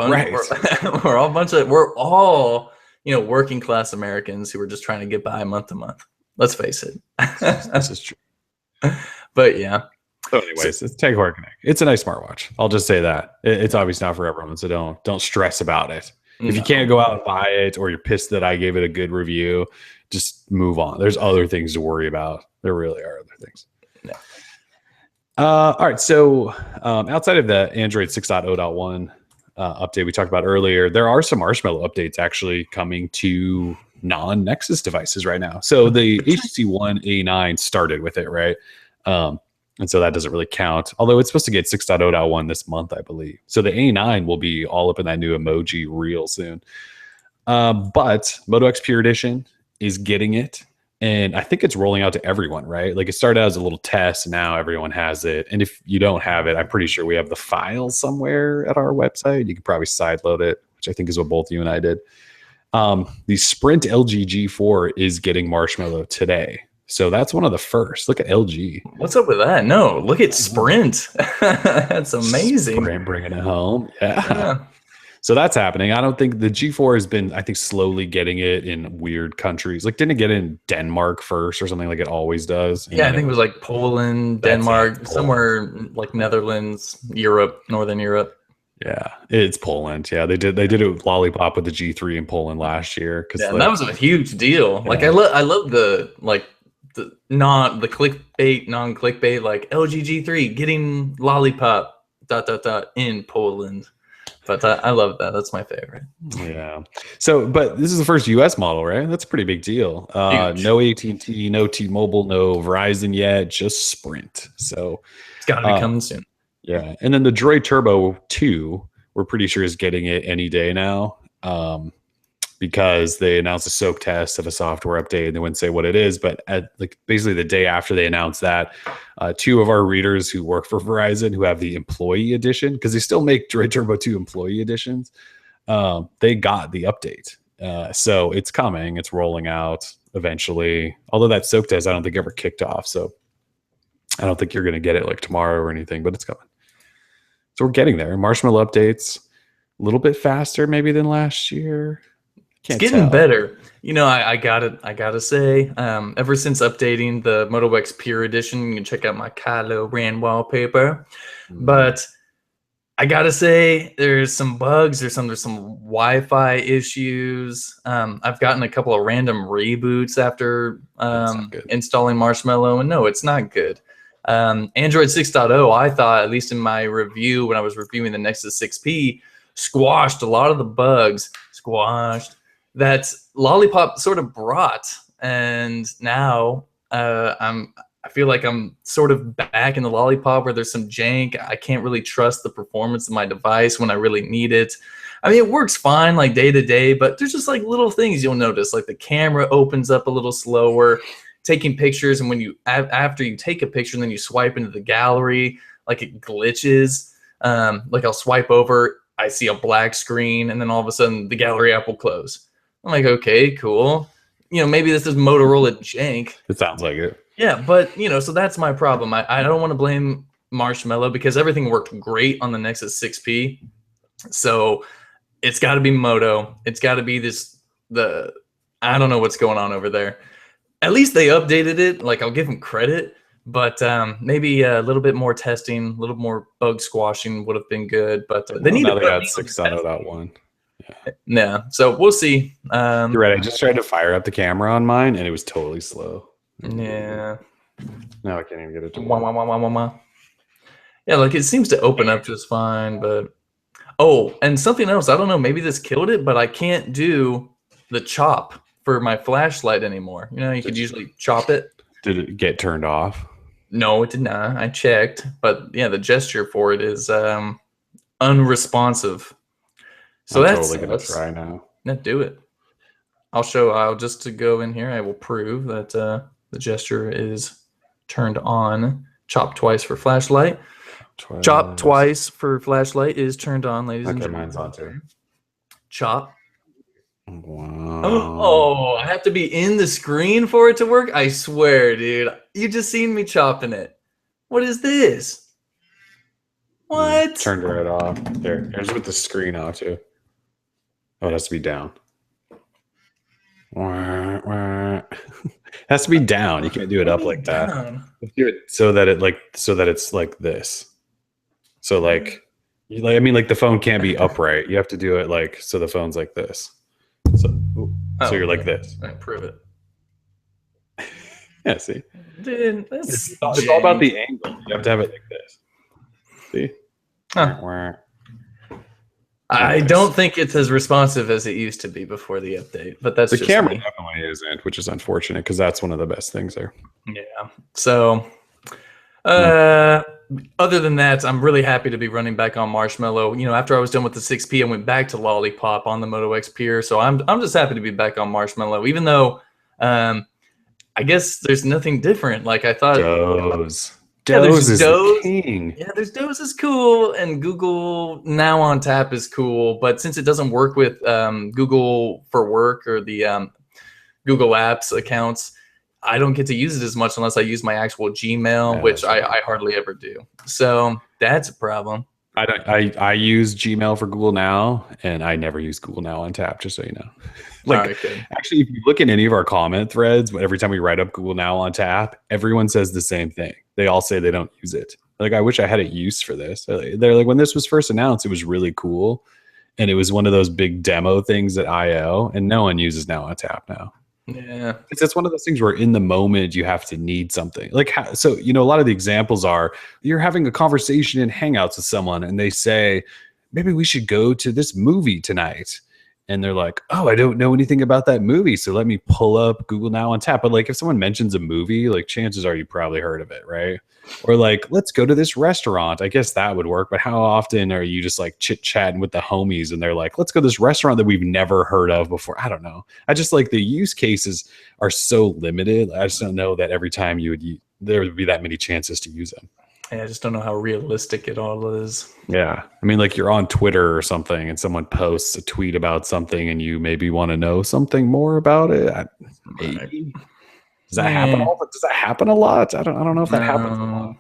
Speaker 2: all working class Americans who are just trying to get by month to month. Let's face it.
Speaker 1: This is true.
Speaker 2: But yeah.
Speaker 1: So anyways, it's TAG Heuer Connected. It's a nice smartwatch. I'll just say that. It's obviously not for everyone, so don't stress about it. If you can't go out and buy it, or you're pissed that I gave it a good review, just move on. There's other things to worry about. There really are other things.
Speaker 2: Yeah.
Speaker 1: All right. So outside of the Android 6.0.1 update we talked about earlier, there are some Marshmallow updates actually coming to non-Nexus devices right now. So the HTC One A9 started with it, right? And so that doesn't really count, although it's supposed to get 6.0.1 this month, I believe. So the A9 will be all up in that new emoji reel soon. But Moto X Pure Edition is getting it, and I think it's rolling out to everyone, right? Like it started out as a little test, and now everyone has it. And if you don't have it, I'm pretty sure we have the file somewhere at our website. You can probably sideload it, which I think is what both you and I did. The Sprint LG G4 is getting Marshmallow today. So that's one of the first. Look at LG.
Speaker 2: What's up with that? No, look at Sprint. That's amazing.
Speaker 1: Sprint bringing it home. Yeah. So that's happening. I don't think the G4 has been, I think, slowly getting it in weird countries. Like, didn't it get in Denmark first or something like it always does?
Speaker 2: Yeah, I think it was like Poland, Denmark, somewhere like Netherlands, Europe, Northern Europe.
Speaker 1: Yeah, it's Poland. Yeah, they did it with Lollipop with the G3 in Poland last year.
Speaker 2: Yeah, that was a huge deal. Yeah. Like I love the clickbait, non-clickbait, like LG G3 getting Lollipop ... in Poland. But I love that. That's my favorite.
Speaker 1: Yeah. So, but this is the first U.S. model, right? That's a pretty big deal.
Speaker 2: Huge.
Speaker 1: No AT&T, no T-Mobile, no Verizon yet, just Sprint. So,
Speaker 2: It's got to be coming soon.
Speaker 1: yeah. And then the Droid Turbo 2, we're pretty sure is getting it any day now. Because they announced a soak test of a software update and they wouldn't say what it is. But at like basically the day after they announced that, two of our readers who work for Verizon who have the employee edition, because they still make Droid Turbo 2 employee editions, they got the update. So it's coming. It's rolling out eventually. Although that soak test, I don't think ever kicked off. So I don't think you're going to get it like tomorrow or anything, but it's coming. So we're getting there. Marshmallow updates a little bit faster maybe than last year.
Speaker 2: It's getting better. You know, I gotta say, ever since updating the Moto X Pure Edition, you can check out my Kylo Ren wallpaper. But I gotta say, there's some bugs. There's some Wi-Fi issues. I've gotten a couple of random reboots after installing Marshmallow, and no, it's not good. Android 6.0, I thought, at least in my review when I was reviewing the Nexus 6P, squashed a lot of the bugs. That Lollipop sort of brought, and now I feel like I'm sort of back in the Lollipop where there's some jank. I can't really trust the performance of my device when I really need it. I mean, it works fine like day to day, but there's just like little things you'll notice, like the camera opens up a little slower, taking pictures, and when you after you take a picture and then you swipe into the gallery, like it glitches. Like I'll swipe over, I see a black screen, and then all of a sudden the gallery app will close. I'm like, okay, cool. You know, maybe this is Motorola jank.
Speaker 1: It sounds like it.
Speaker 2: Yeah, but, you know, so that's my problem. I don't want to blame Marshmallow because everything worked great on the Nexus 6P. So it's got to be Moto. It's got to be I don't know what's going on over there. At least they updated it. Like, I'll give them credit. But maybe a little bit more testing, a little more bug squashing would have been good. But they need to
Speaker 1: add 6.0.1.
Speaker 2: Yeah, so we'll see.
Speaker 1: You're right. I just tried to fire up the camera on mine, and it was totally slow.
Speaker 2: Yeah.
Speaker 1: Now I can't even get it to
Speaker 2: Yeah, like it seems to open up just fine, but and something else. I don't know. Maybe this killed it, but I can't do the chop for my flashlight anymore. You know, you could usually chop it.
Speaker 1: Did it get turned off?
Speaker 2: No, it did not. I checked, but yeah, the gesture for it is unresponsive. So
Speaker 1: I'm
Speaker 2: that's
Speaker 1: totally gonna try now.
Speaker 2: Yeah, do it. I'll just to go in here, I will prove that the gesture is turned on. Chop twice for flashlight. Chop twice for flashlight is turned on, ladies and gentlemen.
Speaker 1: Mine's on too.
Speaker 2: Chop.
Speaker 1: Wow.
Speaker 2: Oh, I have to be in the screen for it to work? I swear, dude. You just seen me chopping it. What is this? What?
Speaker 1: Turned it right off. Here's with the screen off too. Oh, it has to be down. It has to be down. You can't do it up like that. Do it so that it's like this. So like I mean, like the phone can't be upright. You have to do it like so the phone's like this. So you're like this.
Speaker 2: All right, prove it.
Speaker 1: Yeah, see,
Speaker 2: dude,
Speaker 1: it's all about the angle. You have to have it like this. See.
Speaker 2: Huh. I don't think it's as responsive as it used to be before the update, but that's
Speaker 1: the
Speaker 2: just
Speaker 1: camera
Speaker 2: me.
Speaker 1: definitely isn't, which is unfortunate because that's one of the best things there.
Speaker 2: Yeah. So, other than that, I'm really happy to be running back on Marshmallow. You know, after I was done with the 6P, I went back to Lollipop on the Moto X Pure. So I'm just happy to be back on Marshmallow, even though I guess there's nothing different. Like I thought.
Speaker 1: Doze is the king.
Speaker 2: Yeah, there's Doze is cool, and Google Now on Tap is cool. But since it doesn't work with Google for Work or the Google Apps accounts, I don't get to use it as much unless I use my actual Gmail, which I hardly ever do. So that's a problem.
Speaker 1: I use Gmail for Google Now, and I never use Google Now on Tap, just so you know. Actually, if you look in any of our comment threads, every time we write up Google Now on Tap, everyone says the same thing. They all say they don't use it. Like, I wish I had a use for this. They're like, when this was first announced, it was really cool. And it was one of those big demo things at I.O., and no one uses Now on Tap now.
Speaker 2: Yeah.
Speaker 1: It's one of those things where in the moment you have to need something. Like, so, you know, a lot of the examples are you're having a conversation in Hangouts with someone and they say, maybe we should go to this movie tonight. And they're like, oh, I don't know anything about that movie, so let me pull up Google Now on tap. But like, if someone mentions a movie, like chances are you probably heard of it, right? Or like, let's go to this restaurant. I guess that would work. But how often are you just like chit chatting with the homies and they're like, let's go to this restaurant that we've never heard of before? I don't know. I just like the use cases are so limited. I just don't know that every time there would be that many chances to use them.
Speaker 2: Yeah, I just don't know how realistic it all is.
Speaker 1: Yeah. I mean, like you're on Twitter or something and someone posts a tweet about something and you maybe want to know something more about it. Maybe. Does that happen? Does that happen a lot? I don't know if that happens a lot.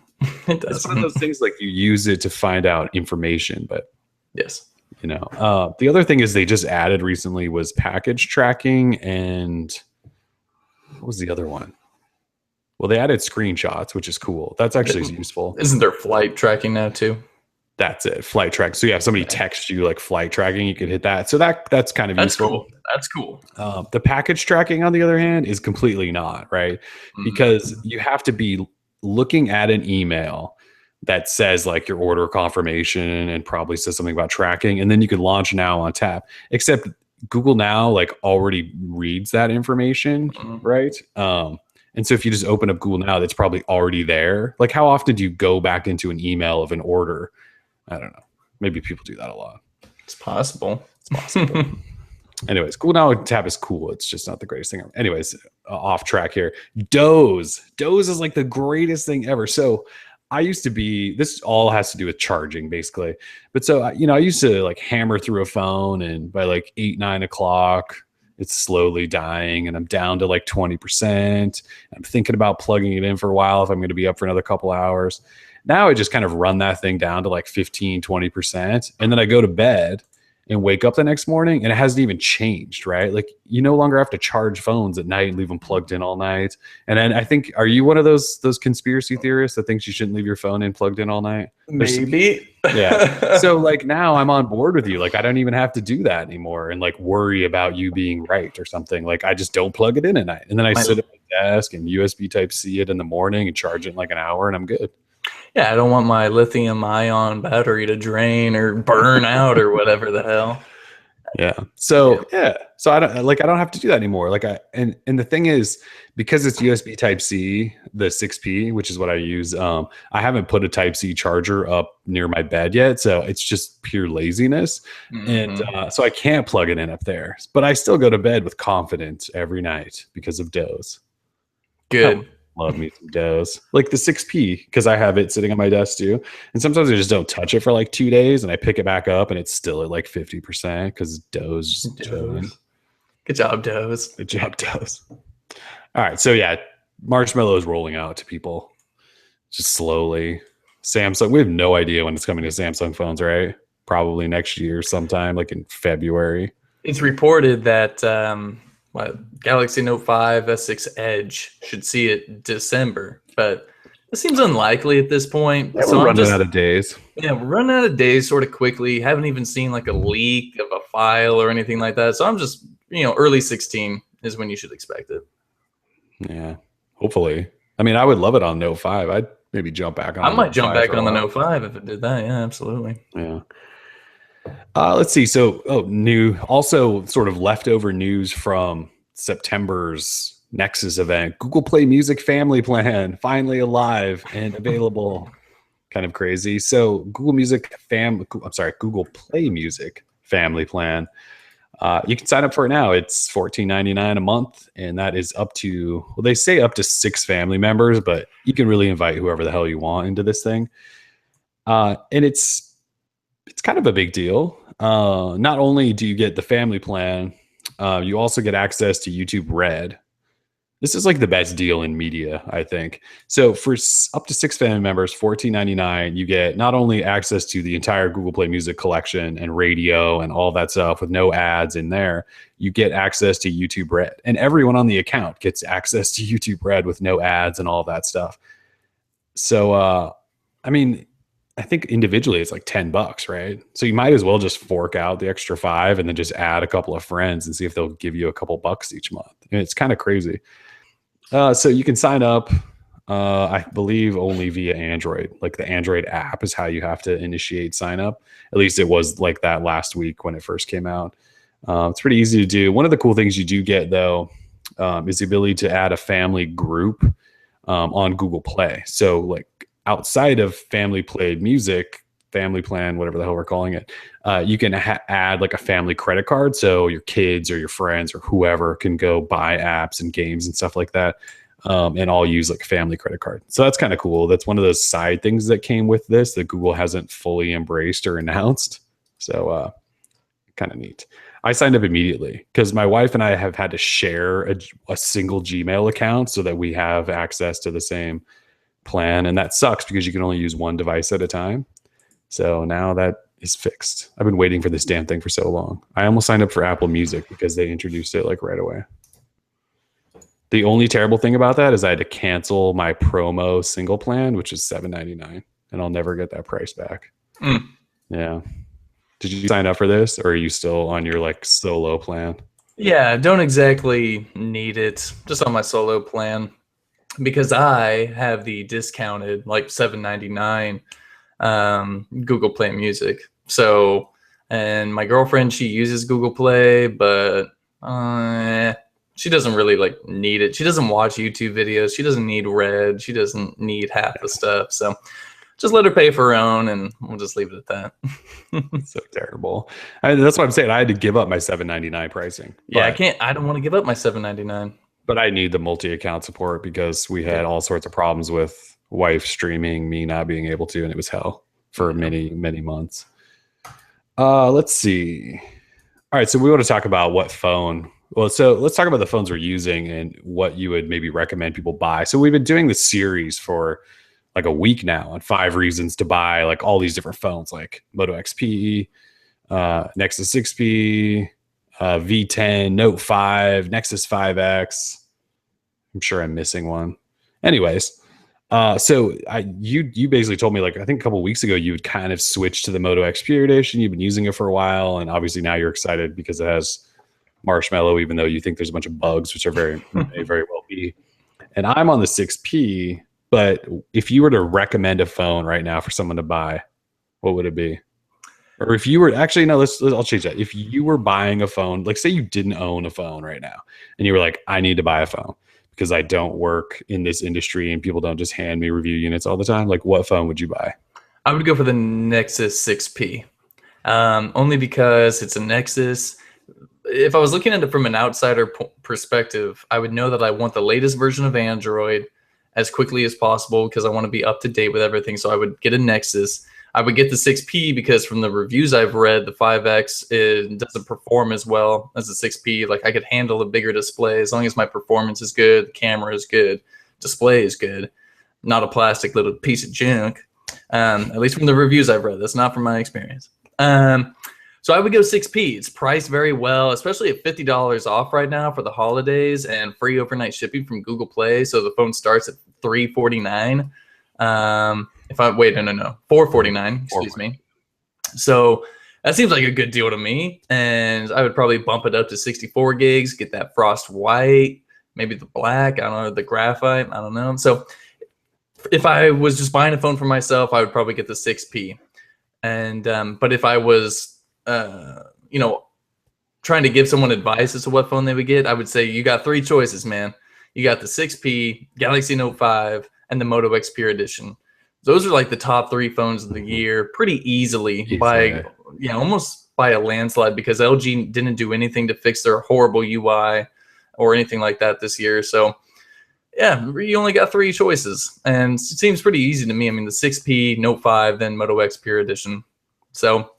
Speaker 2: It does.
Speaker 1: It's one of those things like you use it to find out information, but
Speaker 2: yes.
Speaker 1: The other thing is they just added recently was package tracking, and what was the other one? Well, they added screenshots, which is cool. That's actually useful.
Speaker 2: Isn't there flight tracking now too?
Speaker 1: That's it, flight track. So if somebody texts you like flight tracking, you can hit that. So that's kind of useful.
Speaker 2: Cool. That's cool.
Speaker 1: The package tracking, on the other hand, is completely not, right? Because you have to be looking at an email that says like your order confirmation and probably says something about tracking, and then you can launch Now on tap. Except Google Now like already reads that information, right? And so if you just open up Google Now, that's probably already there. Like, how often do you go back into an email of an order? I don't know. Maybe people do that a lot.
Speaker 2: It's possible.
Speaker 1: Anyways, Google Now Tap is cool. It's just not the greatest thing. Anyways, off track here. Doze is like the greatest thing ever. So I used to be, this all has to do with charging basically. But so, I used to like hammer through a phone, and by like 8, 9 o'clock, it's slowly dying and I'm down to like 20%. I'm thinking about plugging it in for a while if I'm going to be up for another couple hours. Now I just kind of run that thing down to like 15, 20%. And then I go to bed and wake up the next morning and it hasn't even changed, right? Like you no longer have to charge phones at night and leave them plugged in all night. And then I think, are you one of those conspiracy theorists that thinks you shouldn't leave your phone in plugged in all night?
Speaker 2: Maybe.
Speaker 1: Yeah. So like now I'm on board with you. Like I don't even have to do that anymore and like worry about you being right or something. Like I just don't plug it in at night. And then I sit at my desk and USB Type-C it in the morning and charge it in like an hour and I'm good.
Speaker 2: Yeah, I don't want my lithium ion battery to drain or burn out or whatever the hell.
Speaker 1: Yeah. So So I don't have to do that anymore. Like and the thing is, because it's USB Type-C, the 6P, which is what I use, I haven't put a Type-C charger up near my bed yet. So it's just pure laziness. And so I can't plug it in up there. But I still go to bed with confidence every night because of Doze.
Speaker 2: Good.
Speaker 1: Love me some Doze. Like the 6P, because I have it sitting on my desk too. And sometimes I just don't touch it for like 2 days and I pick it back up and it's still at like 50% because Doze.
Speaker 2: Good job, Doze.
Speaker 1: Good job, Doze. All right. So yeah, Marshmallow is rolling out to people just slowly. Samsung, we have no idea when it's coming to Samsung phones, right? Probably next year sometime, like in February.
Speaker 2: It's reported that Galaxy Note 5 S6 Edge should see it December, but it seems unlikely at this point.
Speaker 1: Yeah, so we're running out of days.
Speaker 2: Yeah, we're running out of days sort of quickly. Haven't even seen like a leak of a file or anything like that. So I'm just, early 16 is when you should expect it.
Speaker 1: Yeah, hopefully. I mean, I would love it on Note 5. I'd maybe jump back on
Speaker 2: I might jump back on the Note 5 if it did that. Yeah, absolutely.
Speaker 1: Yeah. Let's see. So, new, also sort of leftover news from September's Nexus event. Google Play Music Family Plan finally alive and available. Kind of crazy. So, Google Play Music Family Plan. You can sign up for it now. It's $14.99 a month, and that is up to, well, they say up to 6 family members, but you can really invite whoever the hell you want into this thing. And it's kind of a big deal. Not only do you get the family plan, you also get access to YouTube Red. This is like the best deal in media, I think. So for up to 6 family members, $14.99, you get not only access to the entire Google Play Music collection and radio and all that stuff with no ads in there, you get access to YouTube Red. And everyone on the account gets access to YouTube Red with no ads and all that stuff. So, I mean, I think individually it's like $10, right? So you might as well just fork out the extra $5 and then just add a couple of friends and see if they'll give you a couple bucks each month. And it's kind of crazy. So you can sign up. I believe only via Android. Like the Android app is how you have to initiate sign up. At least it was like that last week when it first came out. It's pretty easy to do. One of the cool things you do get though is the ability to add a family group on Google Play. So like outside of family played music, family plan, whatever the hell we're calling it, you can add like a family credit card. So your kids or your friends or whoever can go buy apps and games and stuff like that. And all use like a family credit card. So that's kind of cool. That's one of those side things that came with this that Google hasn't fully embraced or announced. So kind of neat. I signed up immediately because my wife and I have had to share a single Gmail account so that we have access to the same plan. And that sucks because you can only use one device at a time. So now that is fixed. I've been waiting for this damn thing for so long. I almost signed up for Apple Music because they introduced it like right away. The only terrible thing about that is I had to cancel my promo single plan, which is $7.99, and I'll never get that price back. Yeah. Did you sign up for this, or are you still on your like solo plan?
Speaker 2: Yeah, don't exactly need it. Just on my solo plan because I have the discounted like $7.99 Google Play Music. So, and my girlfriend, she uses Google Play, but she doesn't really like need it. She doesn't watch YouTube videos. She doesn't need Red. She doesn't need half the stuff. So just let her pay for her own, and we'll just leave it at that.
Speaker 1: So terrible. That's what I'm saying. I had to give up my $7.99 pricing.
Speaker 2: Yeah, I don't want to give up my $7.99.
Speaker 1: But I need the multi-account support because we had all sorts of problems with wife streaming, me not being able to, and it was hell for many, many months. Let's see. All right, so we want to talk about what phone. Well, so let's talk about the phones we're using and what you would maybe recommend people buy. So we've been doing this series for like a week now on 5 reasons to buy like all these different phones, like Moto XP, Nexus 6P, V10, Note 5, Nexus 5X. I'm sure I'm missing one. Anyways, so you basically told me like I think a couple of weeks ago you would kind of switch to the Moto Xperia edition. You've been using it for a while, and obviously now you're excited because it has Marshmallow, even though you think there's a bunch of bugs, which are may very well be. And I'm on the 6P, but if you were to recommend a phone right now for someone to buy, what would it be? Or if you were actually, no, I'll change that. If you were buying a phone, like say you didn't own a phone right now and you were like, I need to buy a phone because I don't work in this industry and people don't just hand me review units all the time. Like what phone would you buy?
Speaker 2: I would go for the Nexus 6P, only because it's a Nexus. If I was looking at it from an outsider perspective, I would know that I want the latest version of Android as quickly as possible because I want to be up to date with everything. So I would get a Nexus. I would get the 6P because from the reviews I've read, the 5X doesn't perform as well as the 6P. Like I could handle a bigger display as long as my performance is good, the camera is good, display is good, not a plastic little piece of junk. At least from the reviews I've read. That's not from my experience. So I would go 6P. It's priced very well, especially at $50 off right now for the holidays and free overnight shipping from Google Play. So the phone starts at $349. If I wait, no, $449. Excuse me. So that seems like a good deal to me, and I would probably bump it up to 64 gigs, get that frost white, maybe the black. I don't know, the graphite. I don't know. So if I was just buying a phone for myself, I would probably get the 6P. And but if I was trying to give someone advice as to what phone they would get, I would say you got 3 choices, man. You got the 6P, Galaxy Note 5, and the Moto Xperia edition. Those are like the top 3 phones of the year, pretty easily by almost by a landslide because LG didn't do anything to fix their horrible UI or anything like that this year. So yeah, you only got 3 choices, and it seems pretty easy to me. I mean, the 6P, Note 5, then Moto Xperia edition. So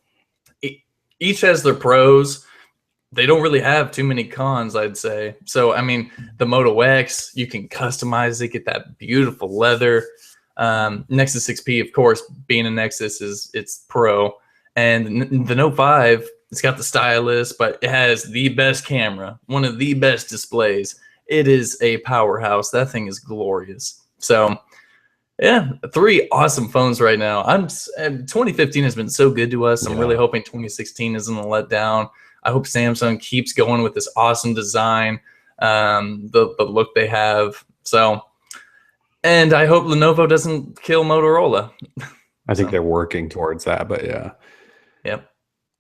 Speaker 2: each has their pros. They don't really have too many cons, I'd say. So, I mean, the Moto X, you can customize it, get that beautiful leather. Nexus 6P, of course, being a Nexus, it's pro. And the Note 5, it's got the stylus, but it has the best camera, one of the best displays. It is a powerhouse. That thing is glorious. So, yeah, 3 awesome phones right now. 2015 has been so good to us. I'm really hoping 2016 isn't a letdown. I hope Samsung keeps going with this awesome design, the look they have. So And I hope Lenovo doesn't kill Motorola.
Speaker 1: I think
Speaker 2: So,
Speaker 1: they're working towards that, but yeah.
Speaker 2: yep.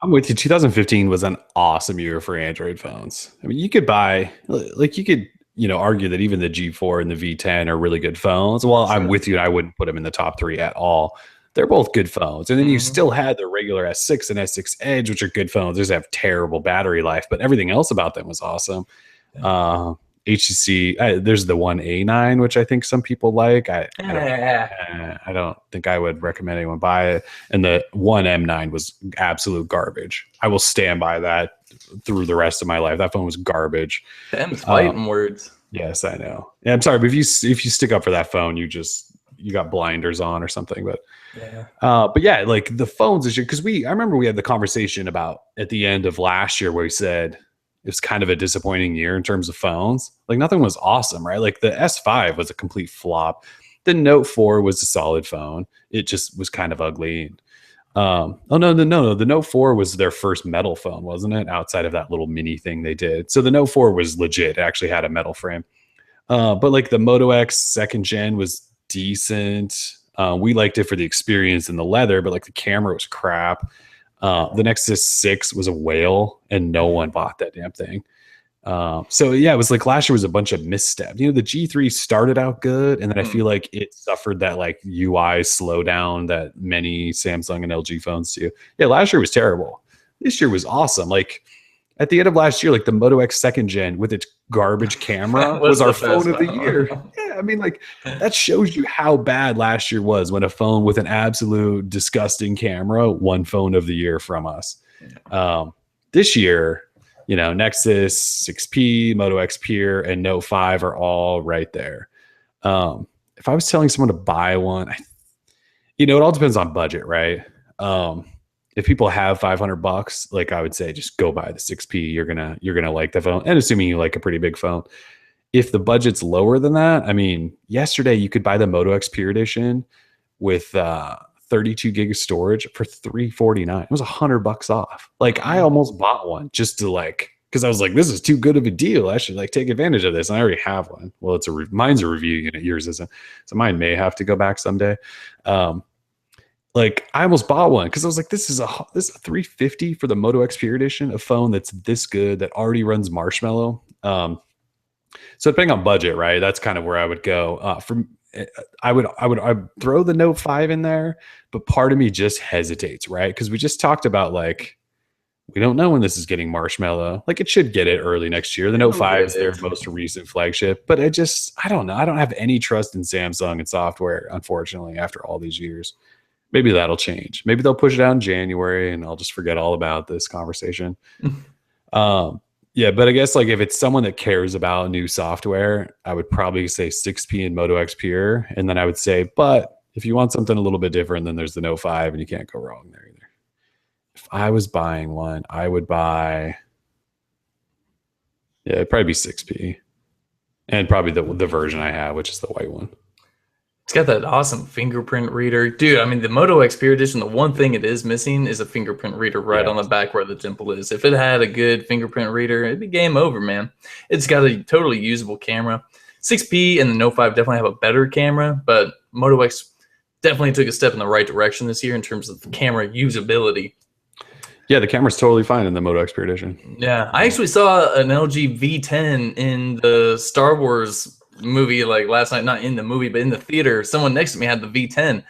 Speaker 1: I'm with you. 2015 was an awesome year for Android phones. I mean, you could buy, like, you could, argue that even the G4 and the V10 are really good phones. Well, I'm
Speaker 2: Sure.
Speaker 1: with you, and I wouldn't put them in the top three at all. They're both good phones. And then you
Speaker 2: Hmm.
Speaker 1: still had the regular S6 and S6 Edge, which are good phones. They just have terrible battery life, but everything else about them was awesome.
Speaker 2: Yeah.
Speaker 1: HTC, there's the one A9, which I think some people like.
Speaker 2: Eh.
Speaker 1: I don't think I would recommend anyone buy it. And the one M9 was absolute garbage. I will stand by that through the rest of my life. That phone was garbage.
Speaker 2: Them's
Speaker 1: Uh,
Speaker 2: fighting words.
Speaker 1: yes, I know. Yeah, I'm sorry, but if you stick up for that phone, you got blinders on or something.
Speaker 2: Yeah.
Speaker 1: But yeah, like the phones this year, because I remember we had the conversation about at the end of last year where we said it was kind of a disappointing year in terms of phones. Like nothing was awesome, right? Like the S5 was a complete flop. The Note 4 was a solid phone. It just was kind of ugly. Oh no. The Note 4 was their first metal phone, wasn't it? Outside of that little mini thing they did. So the Note 4 was legit. It actually had a metal frame. But like the Moto X second gen was decent. We liked it for the experience and the leather, but like the camera was crap. The Nexus 6 was a whale, and no one bought that damn thing. So yeah, it was like last year was a bunch of missteps. The G3 started out good, and then I feel like it suffered that like UI slowdown that many Samsung and LG phones do. Yeah, last year was terrible. This year was awesome. Like at the end of last year, like the Moto X second gen with its garbage camera was our phone of the year. Yeah, I mean, like that shows you how bad last year was when a phone with an absolute disgusting camera won phone of the year from us. This year, Nexus 6P, Moto X Peer, and Note 5 are all right there. If I was telling someone to buy one, it all depends on budget, right? If people have $500, like I would say, just go buy the 6P. You're gonna like the phone, and assuming you like a pretty big phone. If the budget's lower than that, I mean, yesterday you could buy the Moto X Pure Edition with 32 gig of storage for $349. It was $100 off. Like I almost bought one just to because I was like, this is too good of a deal. I should take advantage of this. And I already have one. Well, mine's a review unit. Yours isn't. So mine may have to go back someday. Like I almost bought one because I was like, this is a $350 for the Moto X Pure Edition, a phone that's this good that already runs Marshmallow. So depending on budget, right? That's kind of where I would go. I would throw the Note 5 in there, but part of me just hesitates, right? Because we just talked about we don't know when this is getting Marshmallow. Like it should get it early next year. The Note 5 is their most recent flagship, but I don't know. I don't have any trust in Samsung and software, unfortunately, after all these years. Maybe that'll change. Maybe they'll push it out in January and I'll just forget all about this conversation. Yeah, but I guess if it's someone that cares about new software, I would probably say 6P and Moto X Pure. And then I would say, but if you want something a little bit different, then there's the Note 5 and you can't go wrong there either. If I was buying one, I would buy, it'd probably be 6P. And probably the version I have, which is the white one.
Speaker 2: It's got that awesome fingerprint reader. Dude, I mean, the Moto X Pure Edition, the one thing it is missing is a fingerprint reader on the back where the dimple is. If it had a good fingerprint reader, it'd be game over, man. It's got a totally usable camera. 6P and the Note 5 definitely have a better camera, but Moto X definitely took a step in the right direction this year in terms of camera usability.
Speaker 1: Yeah, the camera's totally fine in the Moto X Pure Edition.
Speaker 2: Yeah, I actually saw an LG V10 in the Star Wars movie last night, not in the movie but in the theater. Someone next to me had the V10.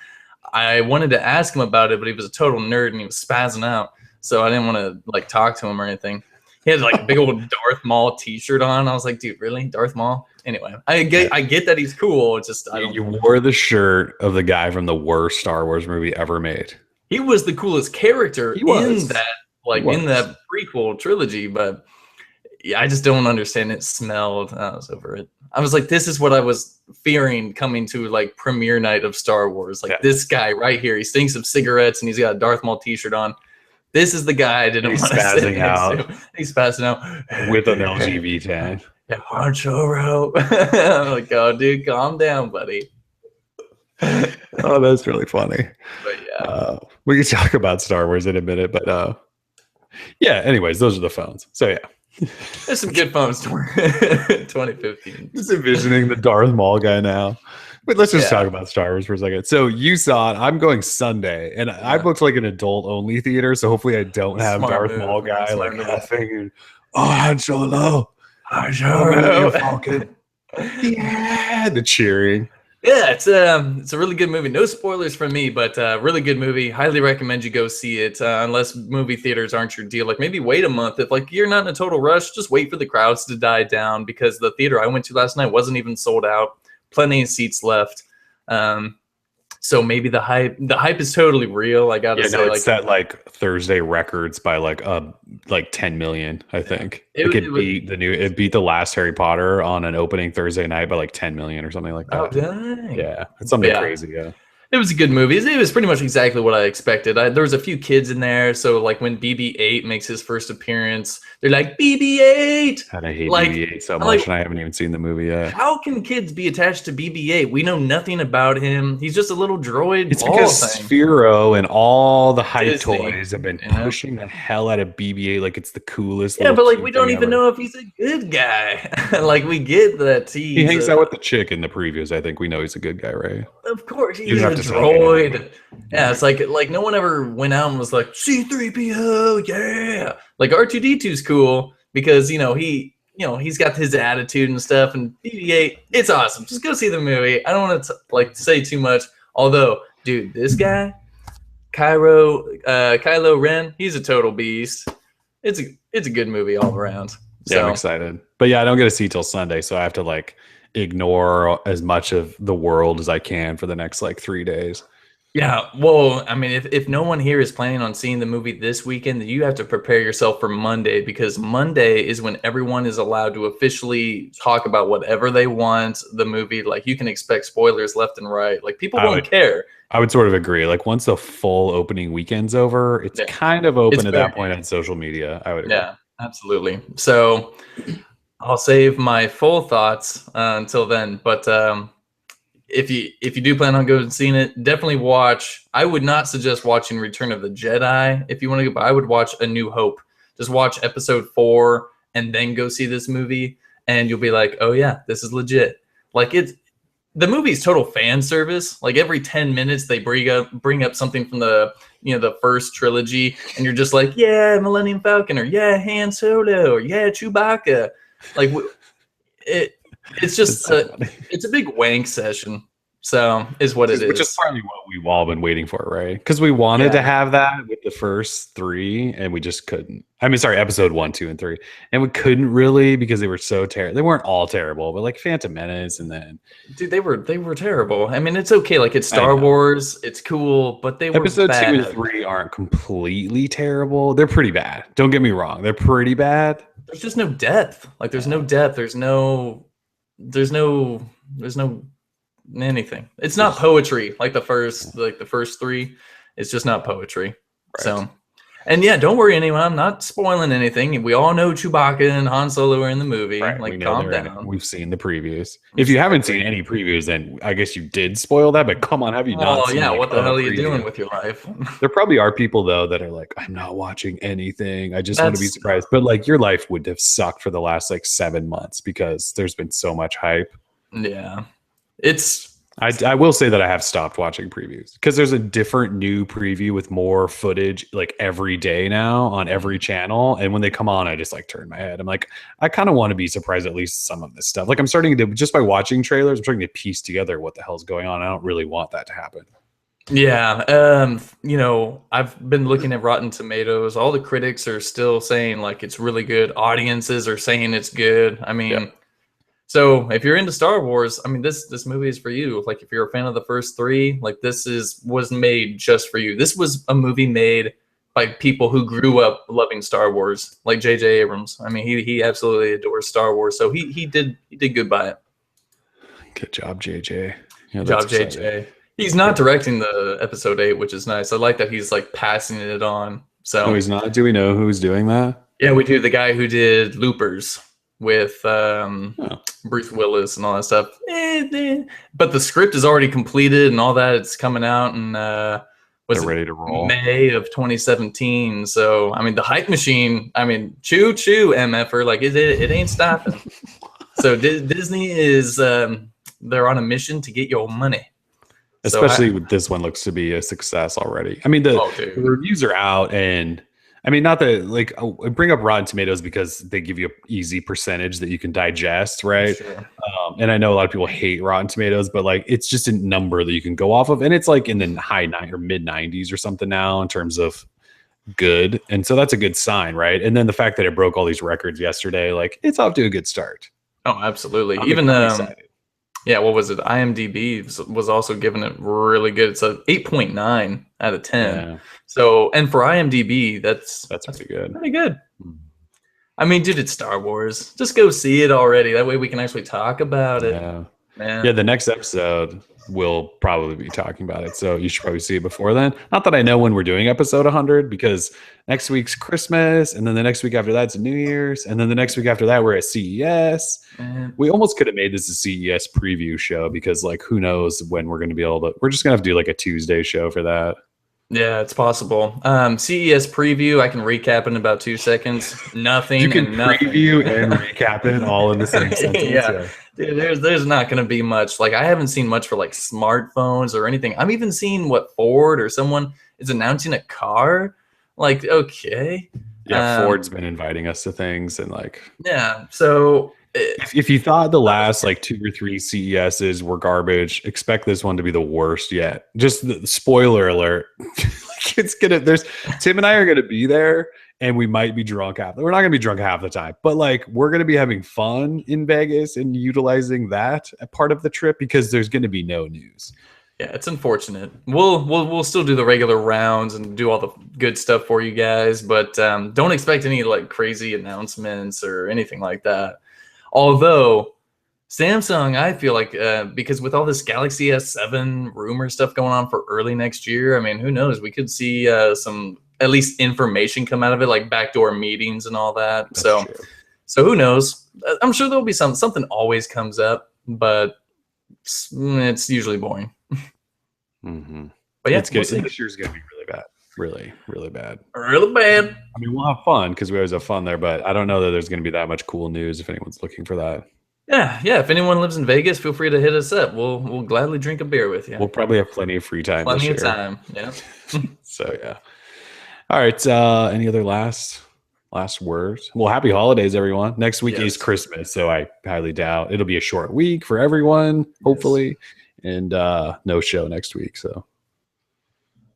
Speaker 2: I wanted to ask him about it, but he was a total nerd and he was spazzing out, so I didn't want to talk to him or anything. He had a big old Darth Maul t-shirt on. I was like, dude, really? Darth Maul? Anyway, I get that he's cool. It's just
Speaker 1: you wore the shirt of the guy from the worst Star Wars movie ever made.
Speaker 2: He was the coolest character in that in that prequel trilogy, but yeah, I just don't understand. It smelled. I was over it. I was like, this is what I was fearing coming to premiere night of Star Wars. This guy right here, he stinks of cigarettes and he's got a Darth Maul t-shirt on. This is the guy I didn't want to sit next to. He's spazzing out
Speaker 1: with an LG V10.
Speaker 2: Yeah, Honchoro. I'm like, oh, dude, calm down, buddy.
Speaker 1: Oh, that's really funny.
Speaker 2: But yeah,
Speaker 1: we can talk about Star Wars in a minute, but yeah. Anyways, those are the phones. So yeah.
Speaker 2: There's some good phones. 2015.
Speaker 1: Just envisioning the Darth Maul guy now. But let's just talk about Star Wars for a second. So you saw it. I'm going Sunday, and I booked like an adult-only theater, so hopefully I don't have Darth Maul guy like laughing. Oh, Han Solo! Han Solo! Falcon! Yeah, the cheering.
Speaker 2: Yeah, it's a really good movie. No spoilers from me, but really good movie. Highly recommend you go see it. Unless movie theaters aren't your deal, like maybe wait a month. If like you're not in a total rush, just wait for the crowds to die down, because the theater I went to last night wasn't even sold out. Plenty of seats left. So maybe the hype is totally real. I gotta say,
Speaker 1: no, it set like Thursday records by like 10 million. I think it beat the last Harry Potter on an opening Thursday night by like 10 million or something like that.
Speaker 2: Oh dang!
Speaker 1: Yeah, it's something crazy. Yeah.
Speaker 2: It was a good movie. It was pretty much exactly what I expected. There was a few kids in there, so like when BB-8 makes his first appearance, they're like BB-8.
Speaker 1: And I hate BB-8 so much, and I haven't even seen the movie yet.
Speaker 2: How can kids be attached to BB-8? We know nothing about him. He's just a little droid.
Speaker 1: It's because Sphero and all the hype toys have been pushing the hell out of BB-8 like it's the coolest.
Speaker 2: Yeah, but like we don't even know if he's a good guy. Like we get that
Speaker 1: he hangs out with the chick in the previews. I think we know he's a good guy, right?
Speaker 2: Of course, he's a droid. Yeah, it's like no one ever went out and was like C-3PO, yeah. Like R2-D2's cool because he's got his attitude and stuff, and BB-8, it's awesome. Just go see the movie. I don't want to say too much. Although, dude, this guy, Kylo Ren, he's a total beast. It's a good movie all around.
Speaker 1: Yeah, I'm excited. But yeah, I don't get to see till Sunday, so I have to like ignore as much of the world as I can for the next like 3 days.
Speaker 2: Yeah, well, I mean, if no one here is planning on seeing the movie this weekend, then you have to prepare yourself for Monday, because Monday is when everyone is allowed to officially talk about whatever they want the movie. Like you can expect spoilers left and right. Like people won't care.
Speaker 1: I would sort of agree. Like once the full opening weekend's over, it's kind of open at that point on social media. I would agree.
Speaker 2: Yeah, absolutely. So I'll save my full thoughts until then. But if you do plan on going and seeing it, definitely watch. I would not suggest watching Return of the Jedi if you want to go, but I would watch A New Hope. Just watch episode 4 and then go see this movie, and you'll be like, oh yeah, this is legit. Like the movie's total fan service. Like every 10 minutes they bring up something from the first trilogy, and you're just like, yeah, Millennium Falcon, or yeah, Han Solo, or yeah, Chewbacca. Like it's just it's a big wank session. So is what it is.
Speaker 1: Which is partly what we've all been waiting for, right? Because we wanted to have that with the first 3, and we just couldn't. I mean, sorry, episode 1, 2, and 3, and we couldn't really because they were so terrible. They weren't all terrible, but like Phantom Menace, and then
Speaker 2: dude, they were terrible. I mean, it's okay. Like it's Star Wars, it's cool, but they were
Speaker 1: episode
Speaker 2: bad.
Speaker 1: 2 and 3 aren't completely terrible. They're pretty bad. Don't get me wrong. They're pretty bad.
Speaker 2: There's just no depth. Like there's no depth. There's no anything. It's not poetry like the first 3. It's just not poetry. Right. So, and yeah, don't worry, anyone. I'm not spoiling anything. We all know Chewbacca and Han Solo are in the movie.
Speaker 1: Right.
Speaker 2: Like, calm down.
Speaker 1: We've seen the previews. If you haven't seen any previews, then I guess you did spoil that. But come on, have you not?
Speaker 2: Oh yeah, what the hell are you doing with your life?
Speaker 1: There probably are people though that are like, I'm not watching anything. I just want to be surprised. But like, your life would have sucked for the last like 7 months because there's been so much hype.
Speaker 2: Yeah,
Speaker 1: I will say that I have stopped watching previews because there's a different new preview with more footage like every day now on every channel. And when they come on, I just like turn my head. I'm like, I kind of want to be surprised at least some of this stuff. Like I'm starting to, just by watching trailers, I'm starting to piece together what the hell's going on. I don't really want that to happen.
Speaker 2: Yeah. I've been looking at Rotten Tomatoes. All the critics are still saying like it's really good. Audiences are saying it's good. I mean, so if you're into Star Wars, I mean, this movie is for you. Like if you're a fan of the first 3, like this was made just for you. This was a movie made by people who grew up loving Star Wars, like J.J. Abrams. I mean, he absolutely adores Star Wars, so he did good by it.
Speaker 1: Good job, J.J.
Speaker 2: Yeah, good job, J.J. He's not directing the episode 8, which is nice. I like that he's like passing it on. So
Speaker 1: no, he's not. Do we know who's doing that?
Speaker 2: Yeah, we do. The guy who did Loopers with Bruce Willis and all that stuff. But the script is already completed and all that. It's coming out and
Speaker 1: was ready to roll
Speaker 2: May of 2017. So I mean, the hype machine. I mean, choo MFer, like it ain't stopping. So Disney is they're on a mission to get your money.
Speaker 1: Especially with this one looks to be a success already. I mean, the reviews are out, and I mean, not that like I bring up Rotten Tomatoes because they give you an easy percentage that you can digest, right?
Speaker 2: Sure.
Speaker 1: And I know a lot of people hate Rotten Tomatoes, but like it's just a number that you can go off of, and it's like in the high 90s or mid 90s or something now in terms of good, and so that's a good sign, right? And then the fact that it broke all these records yesterday, like it's off to a good start.
Speaker 2: Oh, absolutely.
Speaker 1: I'm
Speaker 2: Even
Speaker 1: excited.
Speaker 2: yeah, what was it? IMDb was also giving it really good. It's a 8.9 out of 10.
Speaker 1: Yeah.
Speaker 2: So, and for IMDb, that's
Speaker 1: pretty good.
Speaker 2: Pretty good. I mean, dude, it's Star Wars. Just go see it already. That way we can actually talk about it.
Speaker 1: Yeah.
Speaker 2: Man.
Speaker 1: Yeah, the next episode we'll probably be talking about it. So you should probably see it before then. Not that I know when we're doing episode 100, because next week's Christmas, and then the next week after that's New Year's, and then the next week after that we're at CES.
Speaker 2: Man.
Speaker 1: We almost could have made this a CES preview show, because like who knows when we're going to be able to. We're just going to have to do like a Tuesday show for that.
Speaker 2: Yeah, it's possible. CES preview, I can recap in about 2 seconds. Nothing.
Speaker 1: You can preview
Speaker 2: nothing.
Speaker 1: and recap it all in the same sentence.
Speaker 2: Yeah. Dude, there's not going to be much. Like, I haven't seen much for like smartphones or anything. I'm even seeing what Ford or someone is announcing a car. Like, okay.
Speaker 1: Yeah, Ford's been inviting us to things, and like,
Speaker 2: yeah. So
Speaker 1: if you thought the last like 2 or 3 CESs were garbage, expect this one to be the worst yet. Just the spoiler alert. Like it's gonna. There's Tim and I are gonna be there, and we might be drunk half. We're not gonna be drunk half the time, but like we're gonna be having fun in Vegas and utilizing that a part of the trip, because there's gonna be no news.
Speaker 2: Yeah, it's unfortunate. We'll still do the regular rounds and do all the good stuff for you guys, but don't expect any like crazy announcements or anything like that. Although Samsung, I feel like because with all this Galaxy S7 rumor stuff going on for early next year, I mean, who knows? We could see some at least information come out of it, like backdoor meetings and all that.
Speaker 1: That's
Speaker 2: so,
Speaker 1: true.
Speaker 2: so who knows? I'm sure there'll be something always comes up, but it's usually boring.
Speaker 1: Mm-hmm.
Speaker 2: But yeah,
Speaker 1: it's good. This year's gonna be really bad. Really, really bad.
Speaker 2: Really bad.
Speaker 1: I mean, we'll have fun because we always have fun there, but I don't know that there's going to be that much cool news if anyone's looking for that.
Speaker 2: Yeah. If anyone lives in Vegas, feel free to hit us up. We'll gladly drink a beer with you.
Speaker 1: We'll probably have plenty of free time.
Speaker 2: Plenty
Speaker 1: this
Speaker 2: of
Speaker 1: year.
Speaker 2: time. Yeah.
Speaker 1: So yeah. All right. Any other last words? Well, happy holidays, everyone. Next week is Christmas, so I highly doubt it'll be a short week for everyone. Hopefully, and no show next week. So.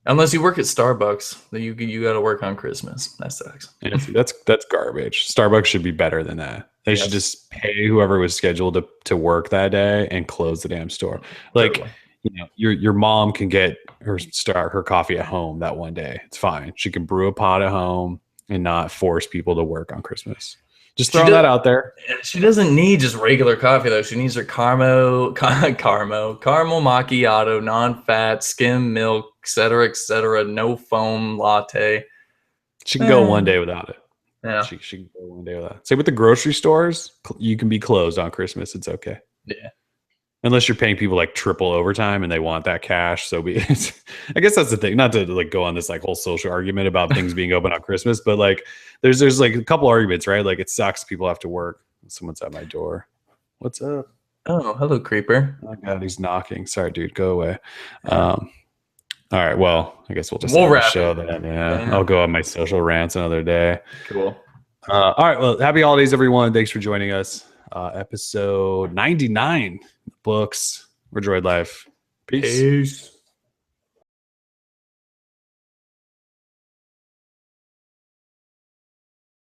Speaker 2: Unless you work at Starbucks, then you got to work on Christmas. That sucks.
Speaker 1: Yeah, that's garbage. Starbucks should be better than that. They should just pay whoever was scheduled to work that day and close the damn store. Like,
Speaker 2: Totally.
Speaker 1: you know, your mom can get her coffee at home that one day. It's fine. She can brew a pot at home and not force people to work on Christmas. Just throwing that out there.
Speaker 2: She doesn't need just regular coffee though. She needs her caramel macchiato, non-fat, skim milk, etc., no foam latte.
Speaker 1: She can go one day without it.
Speaker 2: Yeah.
Speaker 1: She can go one day without it. Say with the grocery stores, you can be closed on Christmas. It's okay.
Speaker 2: Yeah.
Speaker 1: Unless you're paying people like triple overtime and they want that cash. So I guess that's the thing. Not to like go on this like whole social argument about things being open on Christmas, but like there's like a couple arguments, right? Like it sucks people have to work. Someone's at my door. What's up?
Speaker 2: Oh, hello, creeper.
Speaker 1: Oh God, he's knocking. Sorry, dude. Go away. All right. Well, I guess we'll just
Speaker 2: wrap
Speaker 1: show
Speaker 2: it.
Speaker 1: then. Yeah. I'll go on my social rants another day.
Speaker 2: Cool.
Speaker 1: All right. Well, happy holidays, everyone. Thanks for joining us. Episode 99 books. We're Droid Life. Peace.